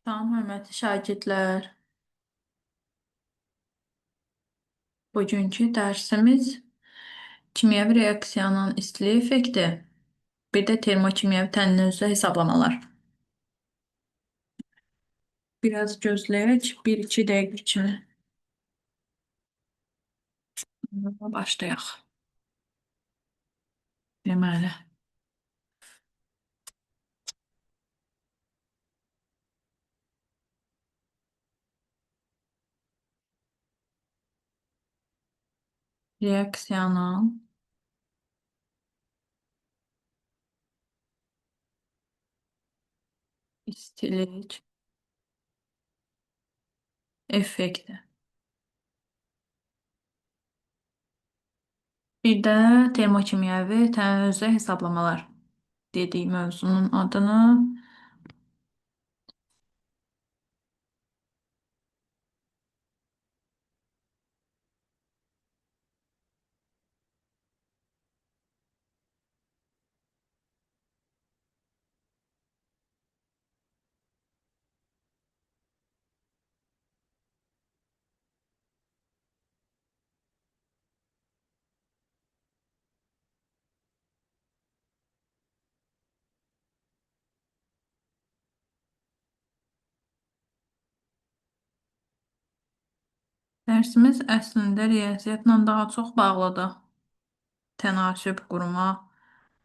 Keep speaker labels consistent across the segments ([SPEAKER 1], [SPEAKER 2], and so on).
[SPEAKER 1] Salam, hörmətli şagirdlər. Bugünkü dərsimiz kimyəvi reaksiyanın istilik effekti, bir də termokimyəvi tənnizə hesablamalar. Biraz gözləyək, 1-2 dəqiqə kimi başlayaq. Deməli, reaksiyanın istilik effekti. Bir də termokimyəvi tənnizə hesablamalar dediyi mövzunun adını dərsimiz əslində riyaziyyatla daha çox bağlıdır. Tənasüb qurma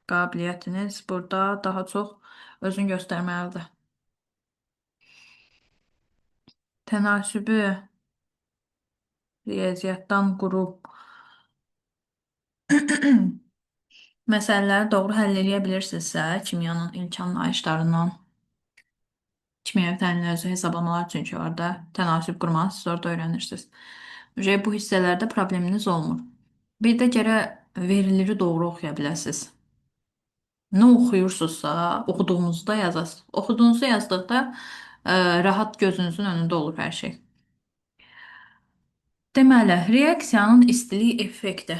[SPEAKER 1] qabiliyyətiniz burada daha çox özünü göstərməlidir. Tənasübü riyaziyyatdan qurub məsələləri doğru həll edə bilirsinizsə, kimyanın ilk anlayışlarından, kimyəvi təhlilləri hesablamalar üçün ki, orada tənasüb qurmanı siz orada öyrənirsiniz. Bu hissələrdə probleminiz olmur. Bir də gərək veriləri doğru oxuya biləsiniz. Nə oxuyursunuzsa, oxuduğunuzu da yazasınız. Oxuduğunuzu yazdıqda rahat gözünüzün önündə olur hər şey. Deməli, reaksiyanın istilik effekti.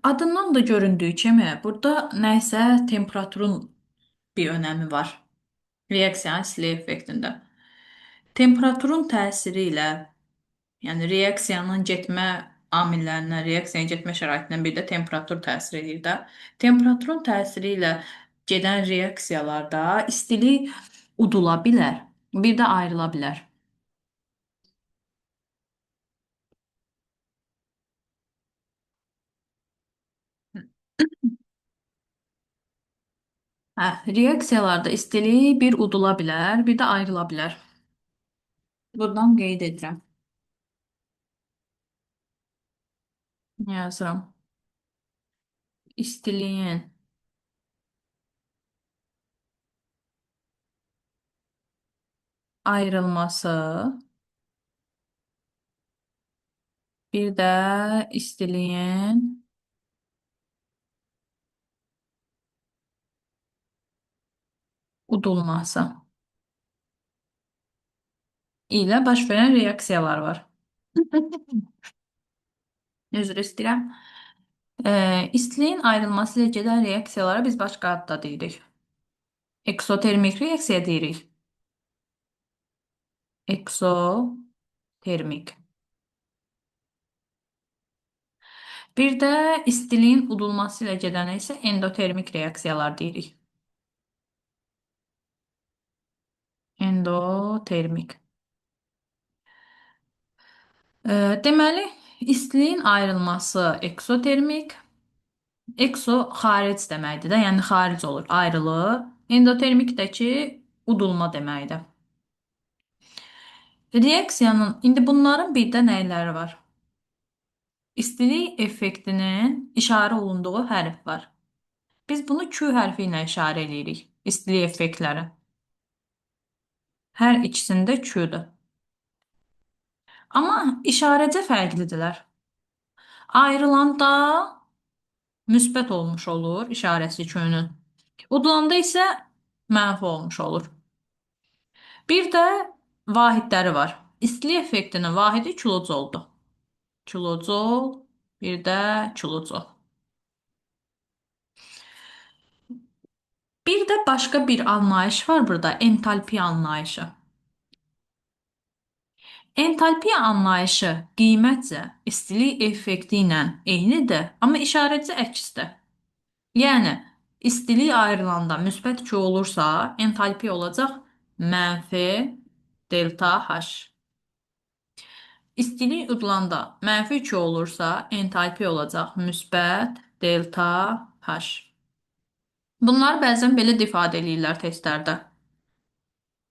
[SPEAKER 1] Adından da göründüyü kimi, burada nəysə temperaturun bir önəmi var. Reaksiyanın istilik effektində. Temperaturun təsiri ilə, yəni reaksiyanın getmə amillərindən, reaksiyanın getmə şəraitindən bir də temperatur təsir edir də. Temperaturun təsiri ilə gedən reaksiyalarda istilik udula bilər, bir də ayrıla bilər. Reaksiyalarda istilik bir udula bilər, bir də ayrıla bilər. Buradan qeyd edirəm. Yazıram. İstiliyin ayrılması, bir də istiliyin udulması ilə baş verən reaksiyalar var. Üzr istəyirəm. İstiliyin ayrılması ilə gedən reaksiyalara biz başqa adda deyirik. Eksotermik reaksiya deyirik. Eksotermik. Bir də istiliyin udulması ilə gedənə isə endotermik reaksiyalar deyirik. Endotermik. Deməli, istiliyin ayrılması eksotermik, ekso xaric deməkdir də, yəni xaric olur, ayrılır. Endotermik də ki, udulma deməkdir. Reaksiyanın, indi bunların bir də nəyləri var? İstilik effektinin işarə olunduğu hərf var. Biz bunu Q hərfi ilə işarə edirik, istilik effektləri. Hər ikisində Q-dur. Amma işarəcə fərqlidirlər. Ayrılanda müsbət olmuş olur işarəsi Q-nün. Udulanda isə mənfi olmuş olur. Bir də vahidləri var. İstilik effektinin vahidi kilocoldur. Kilocol, bir də kilocol. Bir də başqa bir anlayış var burada, entalpi anlayışı. Entalpiya anlayışı qiymətcə istilik effekti ilə eynidir, amma işarəci əksdir. Yəni, istilik ayrılanda müsbət 2 olursa, entalpiya olacaq mənfi delta H. İstilik udulanda mənfi 2 olursa, entalpiya olacaq müsbət delta H. Bunlar bəzən belə də ifadə eləyirlər testlərdə.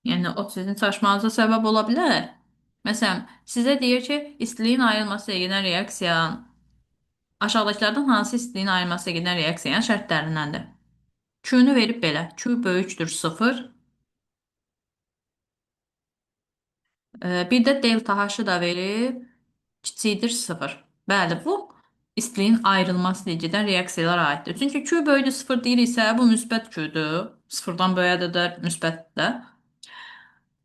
[SPEAKER 1] Yəni, o sizin çaşmanıza səbəb ola bilər. Məsələn, sizə deyir ki, istiliyin ayrılması ilə gedən reaksiya aşağıdakılardan hansı istiliyin ayrılması ilə gedən reaksiyanın şərtlərindəndir? Q-nu verib belə. Q böyükdür 0. Bir də delta H-ı da verib kiçikdir 0. Bəli, bu istiliyin ayrılması ilə gedən reaksiyalara aiddir. Çünki Q böyükdür 0 deyiriksə, bu müsbət Q-dur. 0-dan böyük ədədlər müsbətdir.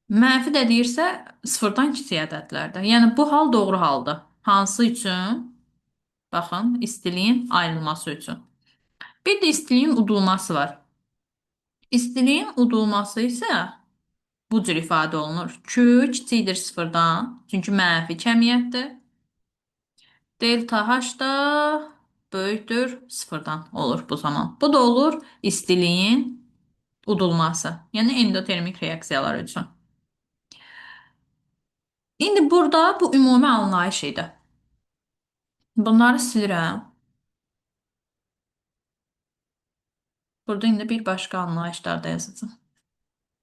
[SPEAKER 1] Mənfi də deyirsə, sıfırdan kiçik ədədlərdə. Yəni, bu hal doğru haldır. Hansı üçün? Baxın, istiliyin ayrılması üçün. Bir də istiliyin udulması var. İstiliyin udulması isə bu cür ifadə olunur. Q kiçikdir sıfırdan, çünki mənfi kəmiyyətdir. Delta H da böyükdür sıfırdan olur bu zaman. Bu da olur istiliyin udulması. Yəni endotermik reaksiyalar üçün. İndi burada bu ümumi anlayış idi. Bunları silirəm. Burada indi bir başqa anlayışlar da yazacağım.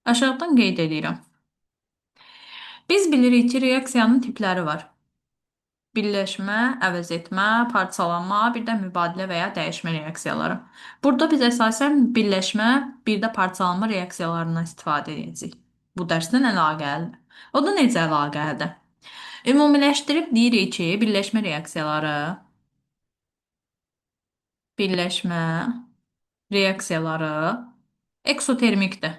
[SPEAKER 1] Aşağıdan qeyd edirəm. Biz bilirik ki, reaksiyanın tipləri var. Birləşmə, əvəz etmə, parçalanma, bir də mübadilə və ya dəyişmə reaksiyaları. Burada biz əsasən birləşmə, bir də parçalanma reaksiyalarından istifadə edəcəyik. Bu dərsdən əlaqəlidir. O da necə əlaqəlidir? Ümumiləşdirib deyirik ki, birləşmə reaksiyaları eksotermikdir.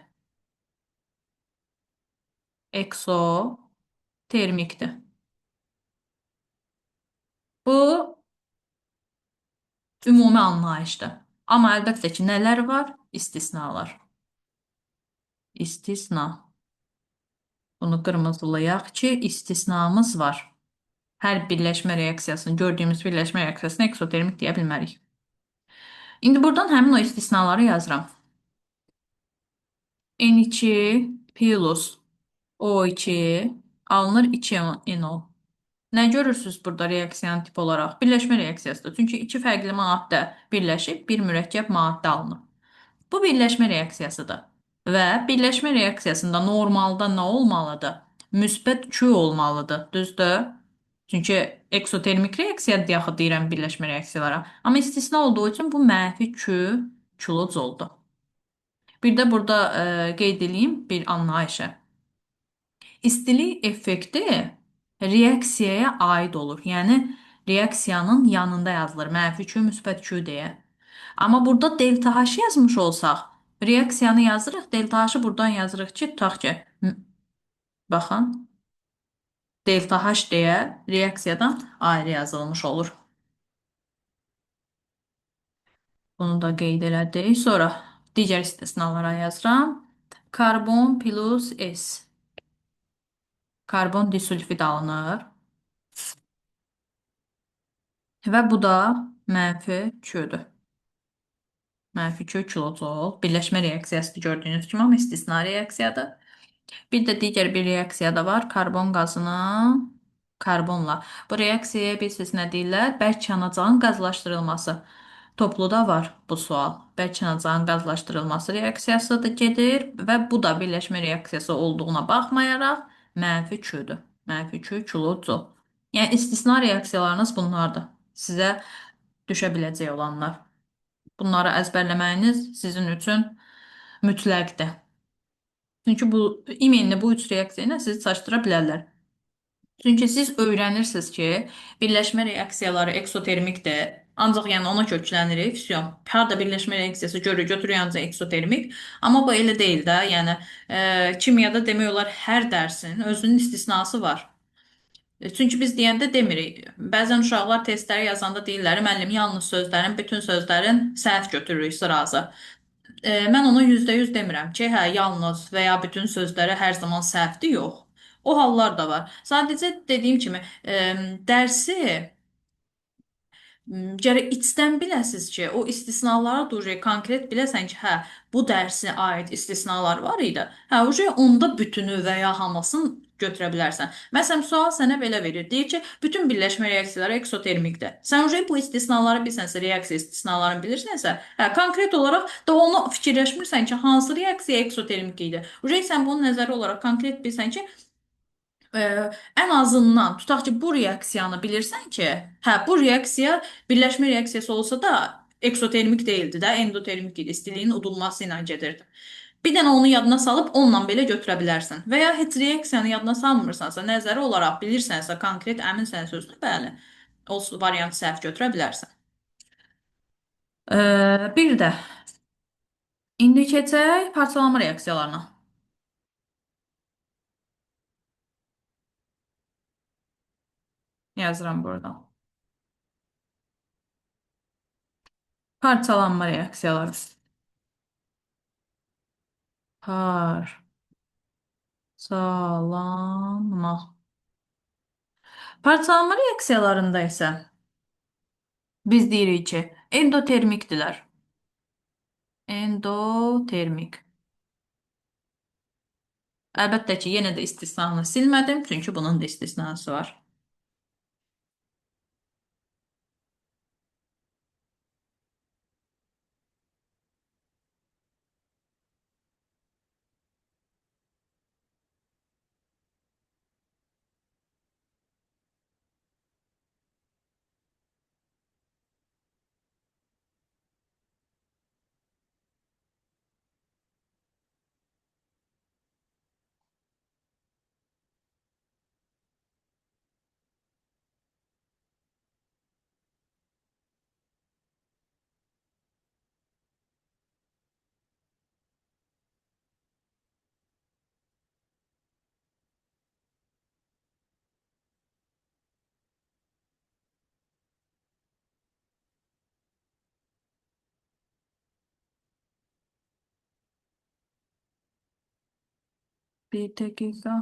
[SPEAKER 1] Eksotermikdir. Bu ümumi anlayışdır. Amma əlbəttə ki, nələr var? İstisnalar. İstisna. Bunu qırmızılayaq ki, istisnamız var. Hər birləşmə reaksiyasını, gördüyümüz birləşmə reaksiyasını eksotermik deyə bilmərik. İndi buradan həmin o istisnaları yazıram. N2 plus O2 alınır 2NO. Nə görürsünüz burada reaksiyanın tipi olaraq? Birləşmə reaksiyasıdır. Çünki iki fərqli maddə birləşib bir mürəkkəb maddə alınır. Bu birləşmə reaksiyasıdır. Və birləşmə reaksiyasında normalda nə olmalıdır? Müsbət Q olmalıdır, düzdür? Çünki eksotermik reaksiya deyə axı deyirəm birləşmə reaksiyalara. Amma istisna olduğu üçün bu mənfi Q kilojoldur. Bir də burada qeyd edeyim bir anlayışı. İstilik effekti reaksiyaya aid olur. Yəni reaksiyanın yanında yazılır. Mənfi Q, müsbət Q deyə. Amma burada delta H yazmış olsaq, reaksiyanı yazırıq, delta H-ı buradan yazırıq ki, tutaq ki, baxın, delta H deyə reaksiyadan ayrı yazılmış olur. Bunu da qeyd elədik. Sonra digər istisnalara yazıram. Karbon plus S. Karbon disulfid alınır. Və bu da mənfi Q-dür. Mənfi Q kilojol. Birləşmə reaksiyasıdır gördüyünüz kimi, amma istisna reaksiyadır. Bir də digər bir reaksiya da var. Karbon qazının karbonla. Bu reaksiyaya bilirsiniz nə deyirlər? Bərk yanacağın qazlaşdırılması. Topluda var bu sual. Bərk yanacağın qazlaşdırılması reaksiyası da gedir və bu da birləşmə reaksiyası olduğuna baxmayaraq mənfi Q-dür. Mənfi Q kilojol. Yəni istisna reaksiyalarınız bunlardır. Sizə düşə biləcək olanlar. Bunları əzbərləməyiniz sizin üçün mütləqdir. Çünki bu imenli bu üç reaksiya ilə sizi çaşdıra bilərlər. Çünki siz öyrənirsiniz ki, birləşmə reaksiyaları eksotermikdir. Ancaq yəni ona köklənirik. Füzyon. Harda birləşmə reaksiyası görür, götürür ancaq eksotermik. Amma bu elə deyil də. Yəni kimyada demək olar hər dərsin özünün istisnası var. Çünki biz deyəndə demirik. Bəzən uşaqlar testləri yazanda deyirlər, müəllim yalnız sözlərin, bütün sözlərin səhv götürürük sırazı. Mən ona %100 demirəm ki, hə, yalnız və ya bütün sözləri hər zaman səhvdir, yox. O hallar da var. Sadəcə dediyim kimi, dərsi gərək içdən biləsiz ki, o istisnalara duje konkret biləsən ki, hə, bu dərsə aid istisnalar var idi. Hə, uje onda bütünü və ya hamısını götürə bilərsən. Məsələn, sual sənə belə verir. Deyir ki, bütün birləşmə reaksiyaları eksotermikdir. Sən uje bu istisnaları bilsənsə, reaksiya istisnalarını bilirsənsə, hə, konkret olaraq da onu fikirləşmirsən ki, hansı reaksiya eksotermik idi. Uje sən bunu nəzəri olaraq konkret bilsən ki, Ə, ən azından tutaq ki, bu reaksiyanı bilirsən ki, hə, bu reaksiya birləşmə reaksiyası olsa da eksotermik deyildi də, endotermik idi, istiliyin udulması ilə gedirdi. Bir dənə onu yadına salıb onunla belə götürə bilərsən. Və ya heç reaksiyanı yadına salmırsansa, nəzəri olaraq bilirsənsə, konkret əminsən sözünə, bəli, o variantı səhv götürə bilərsən. Bir də indi keçək parçalanma reaksiyalarına. Yazıram burada. Parçalanma reaksiyaları. Parçalanma. Parçalanma reaksiyalarında isə biz deyirik ki, endotermikdirlər. Endotermik. Əlbəttə ki, yenə də istisnanı silmədim, çünki bunun da istisnası var. Bir dəqiqə.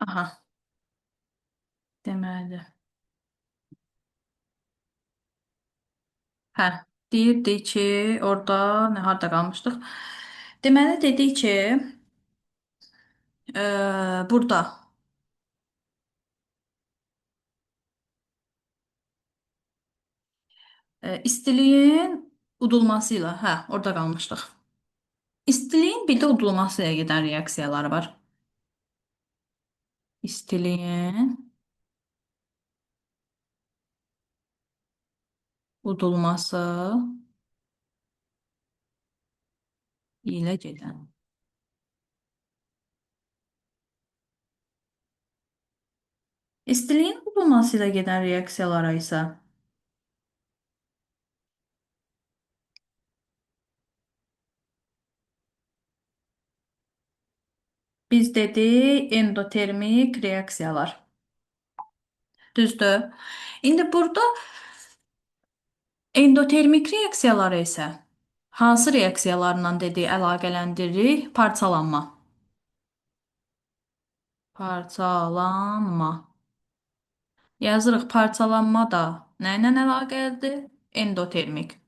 [SPEAKER 1] Aha, deməli. Hə, deyirdi ki, orada nə harda qalmışdıq? Deməli dedi ki, burada istiliyin udulması ilə, hə, orada qalmışdıq. İstiliyin bir də udulması ilə gedən reaksiyaları var. İstiliyin udulması ilə gedən. İstiliyin udulması ilə gedən reaksiyalara isə biz dedik endotermik reaksiyalar. Düzdür? İndi burada endotermik reaksiyaları isə hansı reaksiyalarla dedik əlaqələndiririk? Parçalanma. Parçalanma. Yazırıq parçalanma da nə ilə əlaqəlidir? Endotermik.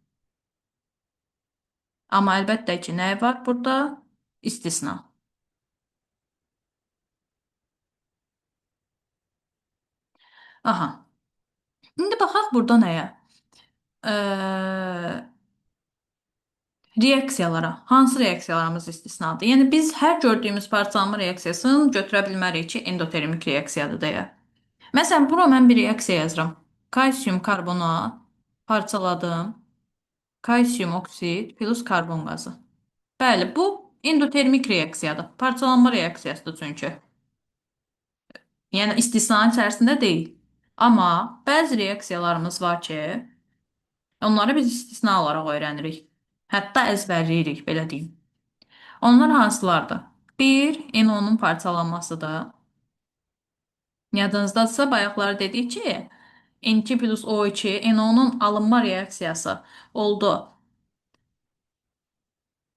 [SPEAKER 1] Amma əlbəttə ki, nə var burada? İstisna. Aha. İndi baxaq burada nəyə? Ee, reaksiyalara. Hansı reaksiyalarımız istisnadır? Yəni biz hər gördüyümüz parçalanma reaksiyasını götürə bilmərik ki, endotermik reaksiyadır deyə. Məsələn, bura mən bir reaksiya yazıram. Kalsium karbonat parçaladım. Kalsium oksid plus karbon qazı. Bəli, bu endotermik reaksiyadır. Parçalanma reaksiyasıdır çünki. Yəni istisnanın içərisində deyil. Amma bəzi reaksiyalarımız var ki, onları biz istisna olaraq öyrənirik. Hətta əzbərləyirik, belə deyim. Onlar hansılardır? Bir, NO-nun parçalanmasıdır. Yadınızdadırsa, bayaqlar dedik ki, N2 plus O2, NO-nun alınma reaksiyası oldu.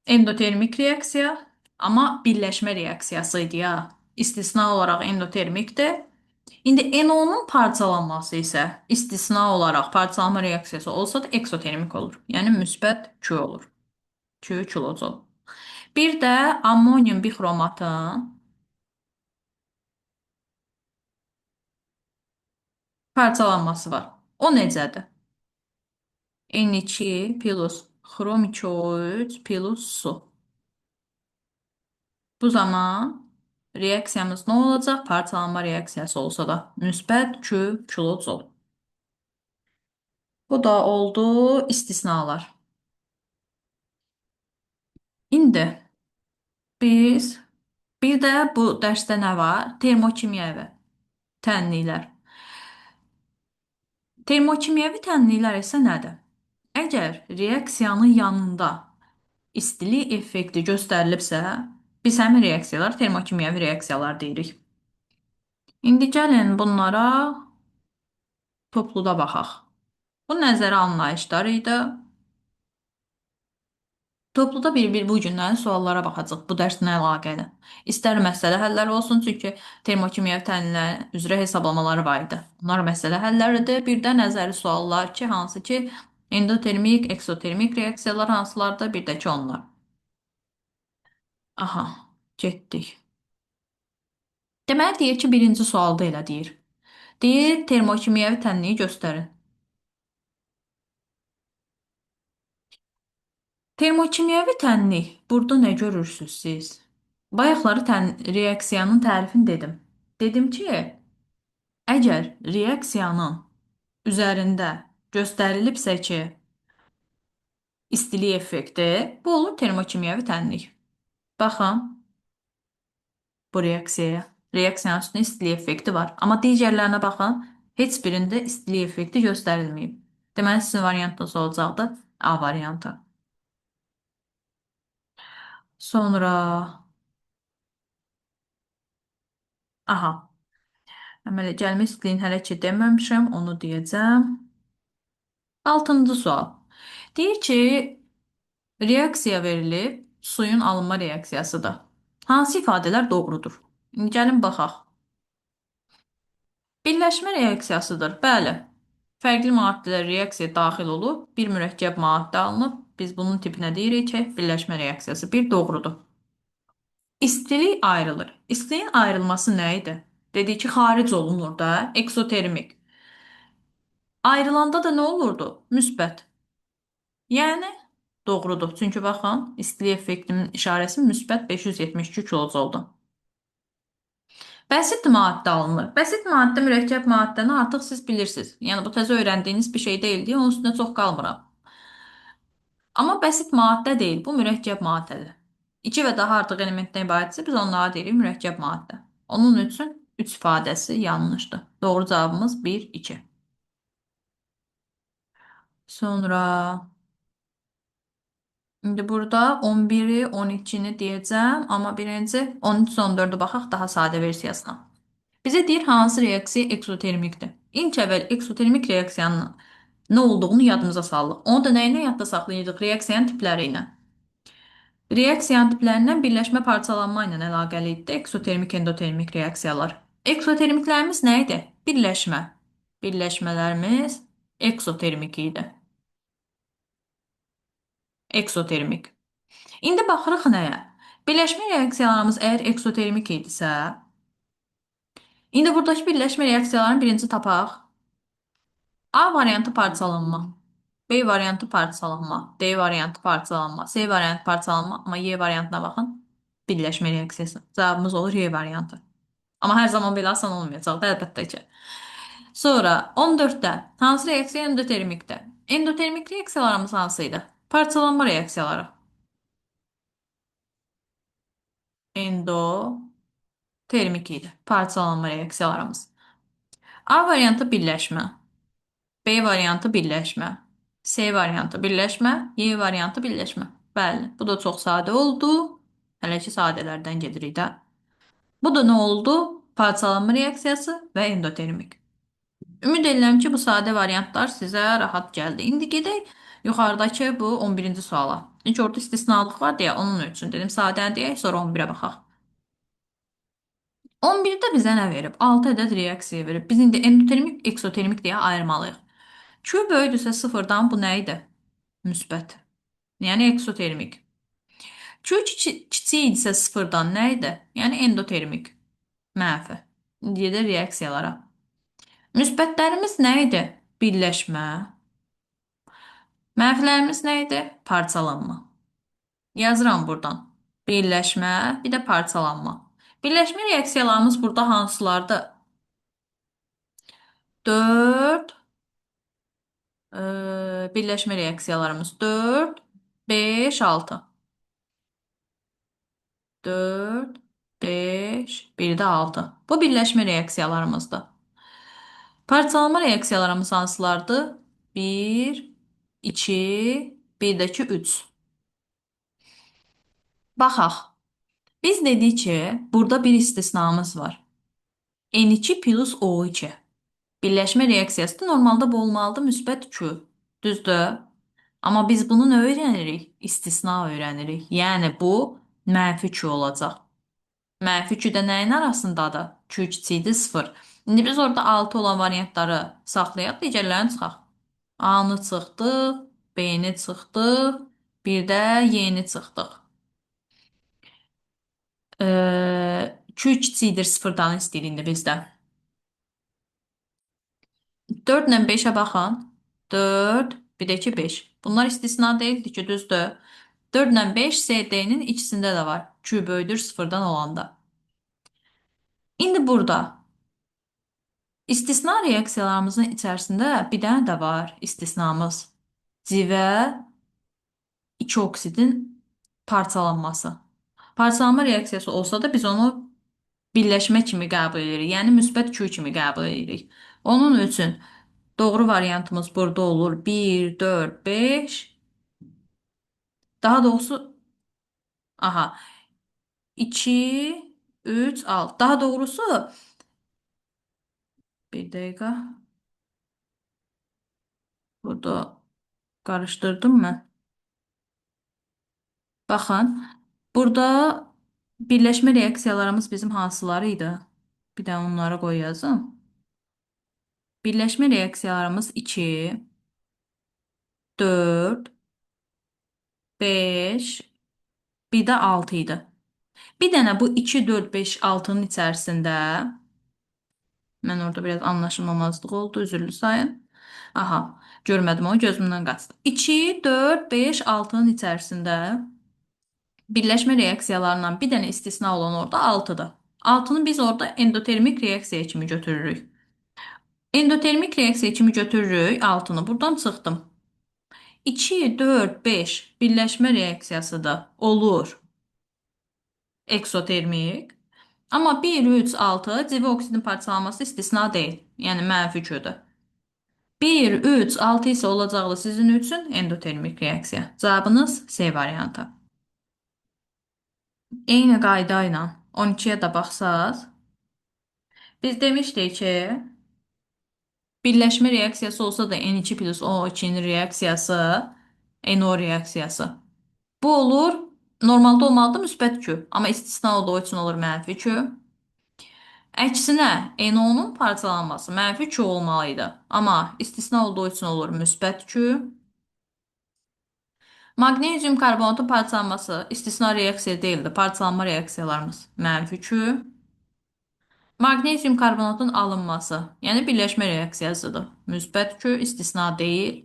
[SPEAKER 1] Endotermik reaksiya, amma birləşmə reaksiyası idi ya. İstisna olaraq endotermikdir. İndi NO-nun parçalanması isə istisna olaraq parçalanma reaksiyası olsa da eksotermik olur. Yəni müsbət Q olur. Q kilozol. Bir də ammonium bixromatın parçalanması var. O necədir? N2 plus xrom 2O3 plus su. Bu zaman reaksiyamız nə olacaq? Parçalanma reaksiyası olsa da müsbət Q kilozol. Bu da oldu istisnalar. İndi biz bir də bu dərsdə nə var? Termokimyəvi tənliklər. Termokimyəvi tənliklər isə nədir? Əgər reaksiyanın yanında istilik effekti göstərilibsə, biz həmin reaksiyalar termokimyəvi reaksiyalar deyirik. İndi gəlin bunlara topluda baxaq. Bu nəzərə anlayışlar idi. Topluda bir-bir bu gündən suallara baxacaq bu dərslə əlaqəli. İstər məsələ həlləri olsun, çünki termokimyəvi təhlillər üzrə hesablamaları var idi. Bunlar məsələ həlləridir. Bir də nəzəri suallar ki, hansı ki, endotermik, eksotermik reaksiyalar hansılardır, bir də ki onlar. Aha, getdik. Deməli deyir ki, birinci sualda elə deyir. Deyir, termokimyəvi tənliyi göstərin. Termokimyəvi tənlik, burada nə görürsünüz siz? Bayaqları reaksiyanın tərifini dedim. Dedim ki, əgər reaksiyanın üzərində göstərilibsə ki, istilik effekti, bu olur termokimyəvi tənlik. Baxın bu reaksiyaya. Reaksiyanın üstündə istilik effekti var. Amma digərlərinə baxın, heç birində istilik effekti göstərilməyib. Deməli, sizin variantınız olacaqdı A variantı. Sonra, aha, əmələ gəlmə istiliyin hələ ki deməmişəm, onu deyəcəm. Altıncı sual. Deyir ki, reaksiya verilib, suyun alınma reaksiyasıdır. Hansı ifadələr doğrudur? İndi gəlin baxaq. Birləşmə reaksiyasıdır. Bəli. Fərqli maddələr reaksiyaya daxil olub, bir mürəkkəb maddə alınıb. Biz bunun tipinə deyirik ki, birləşmə reaksiyası. Bir doğrudur. İstilik ayrılır. İstiliyin ayrılması nə idi? Dedik ki, xaric olunur da, eksotermik. Ayrılanda da nə olurdu? Müsbət. Yəni doğrudur. Çünki baxın, istilik effektinin işarəsi müsbət 572 kilojoldur. Bəsit maddə alınır. Bəsit maddə, mürəkkəb maddəni artıq siz bilirsiniz. Yəni bu təzə öyrəndiyiniz bir şey deyil deyə onun üstünə çox qalmıram. Amma bəsit maddə deyil, bu mürəkkəb maddədir. İki və daha artıq elementdən ibarətsə biz onlara deyirik mürəkkəb maddə. Onun üçün 3 ifadəsi yanlışdır. Doğru cavabımız 1, 2. Sonra indi burada 11-i, 12-ni deyəcəm, amma birinci 13, 14-ü baxaq daha sadə versiyasına. Bizə deyir hansı reaksiya eksotermikdir. İlk əvvəl eksotermik reaksiyanın nə olduğunu yadımıza salırıq. Onu da nə ilə yadda saxlayacağıq? Reaksiyanın tipləri ilə. Reaksiyanın tiplərindən birləşmə parçalanma ilə əlaqəli idi. Eksotermik, endotermik reaksiyalar. Eksotermiklərimiz nə idi? Birləşmə. Birləşmələrimiz eksotermik idi. Eksotermik. İndi baxırıq nəyə? Birləşmə reaksiyalarımız əgər eksotermik idisə, indi buradakı birləşmə reaksiyalarını birinci tapaq. A variantı parçalanma. B variantı parçalanma. D variantı parçalanma. C variantı parçalanma. Amma Y variantına baxın. Birləşmə reaksiyası. Cavabımız olur Y variantı. Amma hər zaman belə asan olmayacaq da əlbəttə ki. Sonra 14-də hansı reaksiya endotermikdir? Endotermik reaksiyalarımız hansı idi? Parçalanma reaksiyaları. Endotermik idi. Parçalanma reaksiyalarımız. A variantı birləşmə. B variantı birləşmə. C variantı birləşmə. Y variantı birləşmə. Bəli, bu da çox sadə oldu. Hələ ki sadələrdən gedirik də. Bu da nə oldu? Parçalanma reaksiyası və endotermik. Ümid edirəm ki, bu sadə variantlar sizə rahat gəldi. İndi gedək yuxarıdakı bu 11-ci suala. İlk orada istisnalıq var deyə onun üçün dedim sadəni deyək, sonra 11-ə baxaq. 11-də bizə nə verib? 6 ədəd reaksiya verib. Biz indi endotermik, eksotermik deyə ayırmalıyıq. Q böyüdürsə sıfırdan bu nə idi? Müsbət. Yəni eksotermik. Q kiçik idisə sıfırdan nə idi? Yəni endotermik. Mənfi. İndi gedək reaksiyalara. Müsbətlərimiz nə idi? Birləşmə. Mənfilərimiz nə idi? Parçalanma. Yazıram buradan. Birləşmə, bir də parçalanma. Birləşmə reaksiyalarımız burada hansılardır? 4 birləşmə reaksiyalarımız 4, 5, 6. 4, 5, bir də 6. Bu birləşmə reaksiyalarımızdır. Parçalanma reaksiyalarımız hansılardır? 1, 2, bir də ki 3. Baxaq. Biz dedik ki, burada bir istisnamız var. N2 plus O2. Birləşmə reaksiyası da normalda bu olmalıdır müsbət Q. Düzdür? Amma biz bunu nə öyrənirik? İstisna öyrənirik. Yəni bu mənfi Q olacaq. Mənfi 2-də nəyin arasındadır? 2 kiçikdir 0. İndi biz orada 6 olan variantları saxlayaq, digərlərini çıxaq. A-nı çıxdıq, B-ni çıxdıq, bir də Y-ni çıxdıq. 2 kiçikdir 0-dan istəyir indi bizdən. 4 ilə 5-ə baxın. 4, bir də ki 5. Bunlar istisna deyildi ki, düzdür. 4 ilə 5 CD-nin ikisində də var. Q böyüdür 0-dan olanda. İndi burada istisna reaksiyalarımızın içərisində bir dənə də var istisnamız. Civə 2 oksidin parçalanması. Parçalanma reaksiyası olsa da biz onu birləşmə kimi qəbul edirik. Yəni müsbət Q kimi qəbul edirik. Onun üçün doğru variantımız burada olur. 1, 4, 5. Daha doğrusu aha 2, 3, 6. Daha doğrusu bir dəqiqə. Burada qarışdırdım mən. Baxın, burada birləşmə reaksiyalarımız bizim hansıları idi? Bir də onlara qoy yazım. Birləşmə reaksiyalarımız 2, 4, 5, bir də 6 idi. Bir dənə bu 2, 4, 5, 6-nın içərisində mən orada biraz anlaşılmamazlıq oldu, üzrlü sayın. Aha, görmədim onu, gözümdən qaçdı. 2, 4, 5, 6-nın içərisində birləşmə reaksiyalarından bir dənə istisna olan orada 6-dır. Altını biz orada endotermik reaksiya kimi götürürük. Endotermik reaksiya kimi götürürük altını. Buradan çıxdım. 2, 4, 5 birləşmə reaksiyası da olur eksotermik. Amma 1, 3, 6 civə oksidin parçalanması istisna deyil. Yəni mənfi ködür. 1, 3, 6 isə olacaqdı sizin üçün endotermik reaksiya. Cavabınız C variantı. Eyni qayda ilə 12-yə də baxsaz, biz demişdik ki, birləşmə reaksiyası olsa da N2 plus O2-nin reaksiyası NO reaksiyası. Bu olur, normalda olmalıdır müsbət 2, amma istisna olduğu üçün olur mənfi 2. Əksinə, NO-nun parçalanması mənfi 2 olmalıydı, amma istisna olduğu üçün olur müsbət 2. Maqnezium karbonatın parçalanması istisna reaksiya deyildi, parçalanma reaksiyalarımız mənfi 2. Maqnezium karbonatın alınması, yəni birləşmə reaksiyasıdır. Müsbət 2, istisna deyil.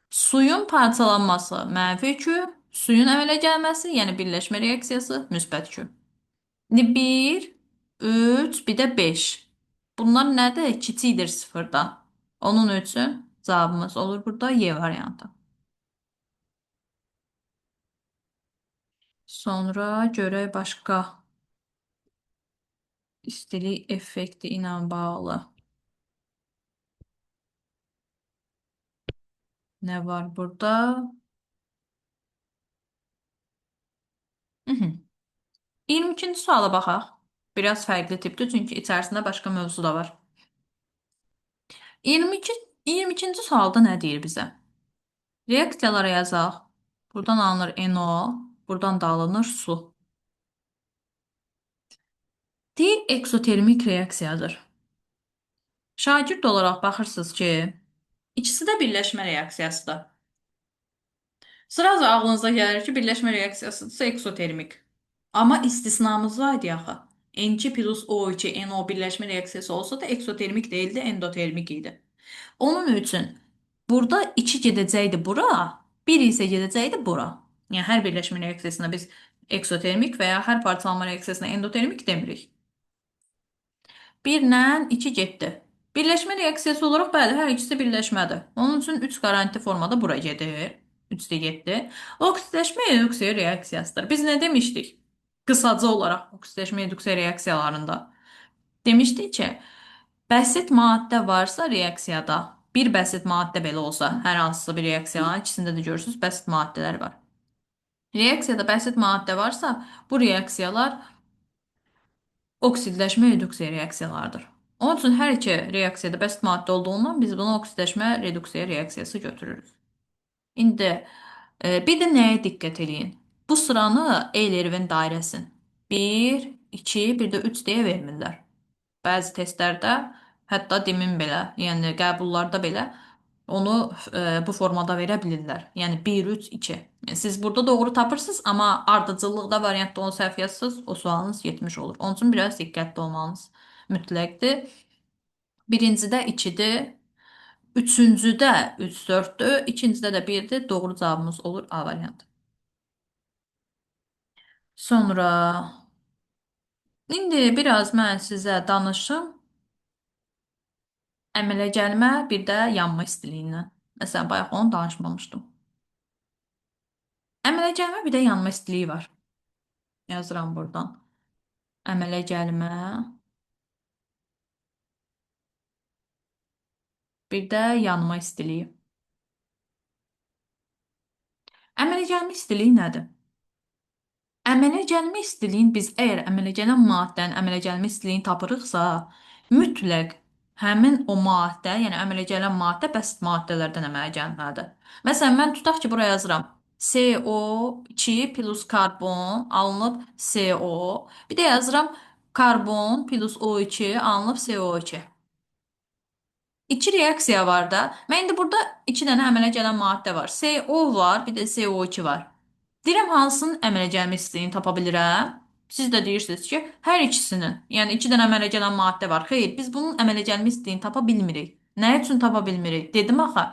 [SPEAKER 1] Suyun parçalanması mənfi 2, suyun əmələ gəlməsi, yəni birləşmə reaksiyası müsbət 2. İndi 1, 3, bir də 5. Bunlar nədir? Kiçikdir sıfırdan. Onun üçün cavabımız olur burada Y variantı. Sonra görək başqa istilik effekti ilə bağlı nə var burada? Mhm. 22-ci suala baxaq. Biraz fərqli tipdir, çünki içərisində başqa mövzu da var. 22, 22-ci sualda nə deyir bizə? Reaksiyalara yazaq. Buradan alınır NO, buradan da alınır su. Deyir eksotermik reaksiyadır. Şagird olaraq baxırsınız ki, ikisi də birləşmə reaksiyasıdır. Sıraza ağlınıza gəlir ki, birləşmə reaksiyasıdırsa eksotermik. Amma istisnamız var idi axı. N2 plus O2 NO birləşmə reaksiyası olsa da eksotermik deyildi, endotermik idi. Onun üçün burada 2 gedəcəkdi bura, 1 isə gedəcəkdi bura. Yəni hər birləşmə reaksiyasına biz eksotermik və ya hər parçalanma reaksiyasına endotermik demirik. 1 ilə 2 getdi. Birləşmə reaksiyası olaraq bəli, hər ikisi birləşmədir. Onun üçün 3 qaranti formada bura gedir. 3 də getdi. Oksidləşmə reduksiya reaksiyasıdır. Biz nə demişdik? Qısaca olaraq oksidləşmə reduksiya reaksiyalarında demişdik ki, bəsit maddə varsa reaksiyada, bir bəsit maddə belə olsa, hər hansısa bir reaksiyanın ikisində də görürsünüz bəsit maddələr var. Reaksiyada bəsit maddə varsa, bu reaksiyalar oksidləşmə reduksiya reaksiyalarıdır. Onun üçün hər iki reaksiyada bəsit maddə olduğundan biz bunu oksidləşmə reduksiya reaksiyası götürürük. İndi bir də nəyə diqqət eləyin? Bu sıranı Eylervin dairəsin. 1, 2, bir də 3 deyə vermirlər. Bəzi testlərdə, hətta demin belə, yəni qəbullarda belə onu bu formada verə bilirlər. Yəni 1, 3, 2. Yəni, siz burada doğru tapırsınız, amma ardıcıllıqda variantda onu səhv yazsınız, o sualınız 70 olur. Onun üçün biraz diqqətli olmanız mütləqdir. Birincidə 2-dir, üçüncüdə 3, 4-dür, ikincidə də 1-dir. Doğru cavabımız olur A variantı. Sonra indi biraz mən sizə danışım əmələ gəlmə, bir də yanma istiliyindən. Məsələn, bayaq onu danışmamışdım. Əmələ gəlmə, bir də yanma istiliyi var. Yazıram buradan. Əmələ gəlmə, bir də yanma istiliyi. Əmələ gəlmə istiliyi nədir? Əmələ gəlmə istiliyin biz əgər əmələ gələn maddənin əmələ gəlmə istiliyini tapırıqsa, mütləq həmin o maddə, yəni əmələ gələn maddə bəsit maddələrdən əmələ gəlməlidir. Məsələn, mən tutaq ki, buraya yazıram. CO2 plus karbon alınıb CO. Bir də yazıram karbon plus O2 alınıb CO2. İki reaksiya var da. Mən indi burada iki dənə əmələ gələn maddə var. CO var, bir də CO2 var. Deyirəm hansının əmələ gəlmə istəyini tapa bilirəm. Siz də deyirsiniz ki, hər ikisinin, yəni iki dənə əmələ gələn maddə var. Xeyr, biz bunun əmələ gəlmə istəyini tapa bilmirik. Nə üçün tapa bilmirik? Dedim axı,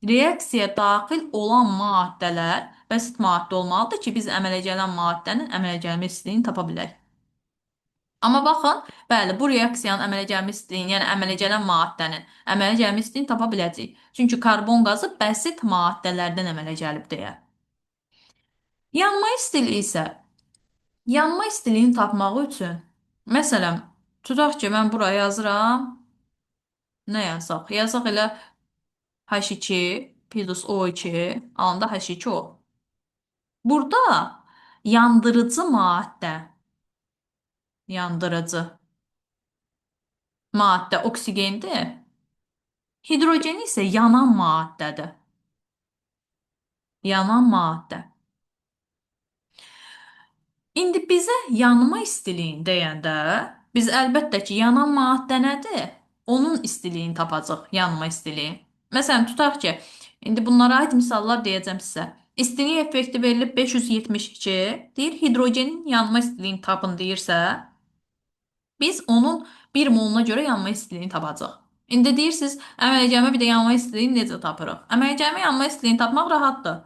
[SPEAKER 1] reaksiyaya daxil olan maddələr bəsit maddə olmalıdır ki, biz əmələ gələn maddənin əmələ gəlmə istəyini tapa bilək. Amma baxın, bəli, bu reaksiyanın əmələ gəlmə istəyini, yəni əmələ gələn maddənin əmələ gəlmə istəyini tapa biləcəyik. Çünki karbon qazı bəsit maddələrdən əmələ gəlib deyə. Yanma istiliyi isə yanma istiliyini tapmaq üçün, məsələn, tutaq ki, mən buraya yazıram, nə yazaq? Yazaq elə H2 plus O2 alanda H2O. Burada yandırıcı yandırıcı maddə oksigendir. Hidrojen isə yanan maddədir. Yanan maddə. İndi bizə yanma istiliyini deyəndə, biz əlbəttə ki, yanan maddə nədir? Onun istiliyini tapacaq, yanma istiliyi. Məsələn, tutaq ki, indi bunlara aid misallar deyəcəm sizə. İstilik effekti verilib 572, deyir hidrogenin yanma istiliyini tapın deyirsə, biz onun 1 moluna görə yanma istiliyini tapacaq. İndi deyirsiniz, əmələ bir də yanma istiliyini necə tapırıq? Əmələ yanma istiliyini tapmaq rahatdır.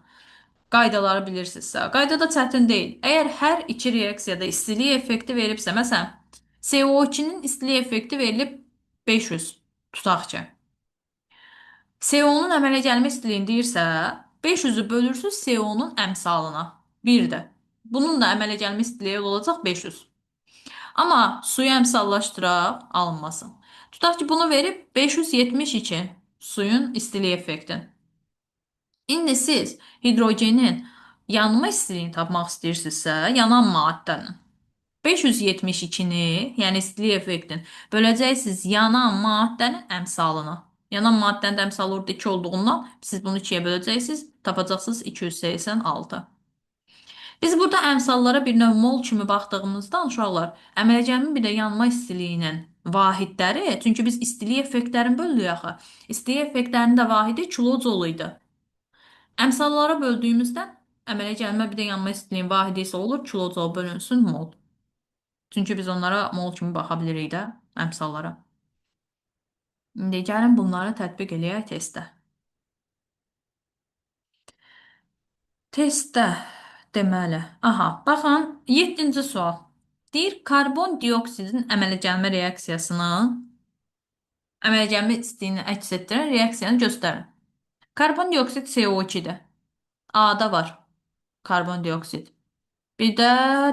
[SPEAKER 1] Qaydaları bilirsinizsə. Qayda da çətin deyil. Əgər hər iki reaksiyada istilik effekti veribsə, məsələn, CO2-nin istilik effekti verilib 500 tutaq ki. CO-nun əmələ gəlmə istiliyini deyirsə, 500-ü bölürsüz CO-nun əmsalına. 1-də. Bunun da əmələ gəlmə istiliyi olacaq 500. Amma suyu əmsallaşdıraq, alınmasın. Tutaq ki, bunu verib 572 suyun istilik effektin. İndi siz hidrogenin yanma istiliyini tapmaq istəyirsinizsə, yanan maddənin 572-ni, yəni istilik effektin böləcəksiniz yanan maddənin əmsalına. Yanan maddənin də əmsalı orada 2 olduğundan siz bunu 2-yə böləcəksiniz, tapacaqsınız 286. Biz burada əmsallara bir növ mol kimi baxdığımızdan uşaqlar, əmələcəmin bir də yanma istiliyinin vahidləri, çünki biz istilik effektlərini bölürük axı. İstilik effektlərinin də vahidi kilocol idi. Əmsallara böldüyümüzdən əmələ gəlmə bir də yanma istiliyinin vahidi isə olur kilocol bölünsün mol. Çünki biz onlara mol kimi baxa bilirik də əmsallara. İndi gəlin bunları tətbiq eləyək testdə. Testdə deməli, aha, baxın 7-ci sual. Deyir, karbon dioksidin əmələ gəlmə reaksiyasının əmələ gəlmə istiliyini əks etdirən reaksiyanı göstərin. Karbon dioksid CO2-dir. A-da var karbon dioksid. Bir də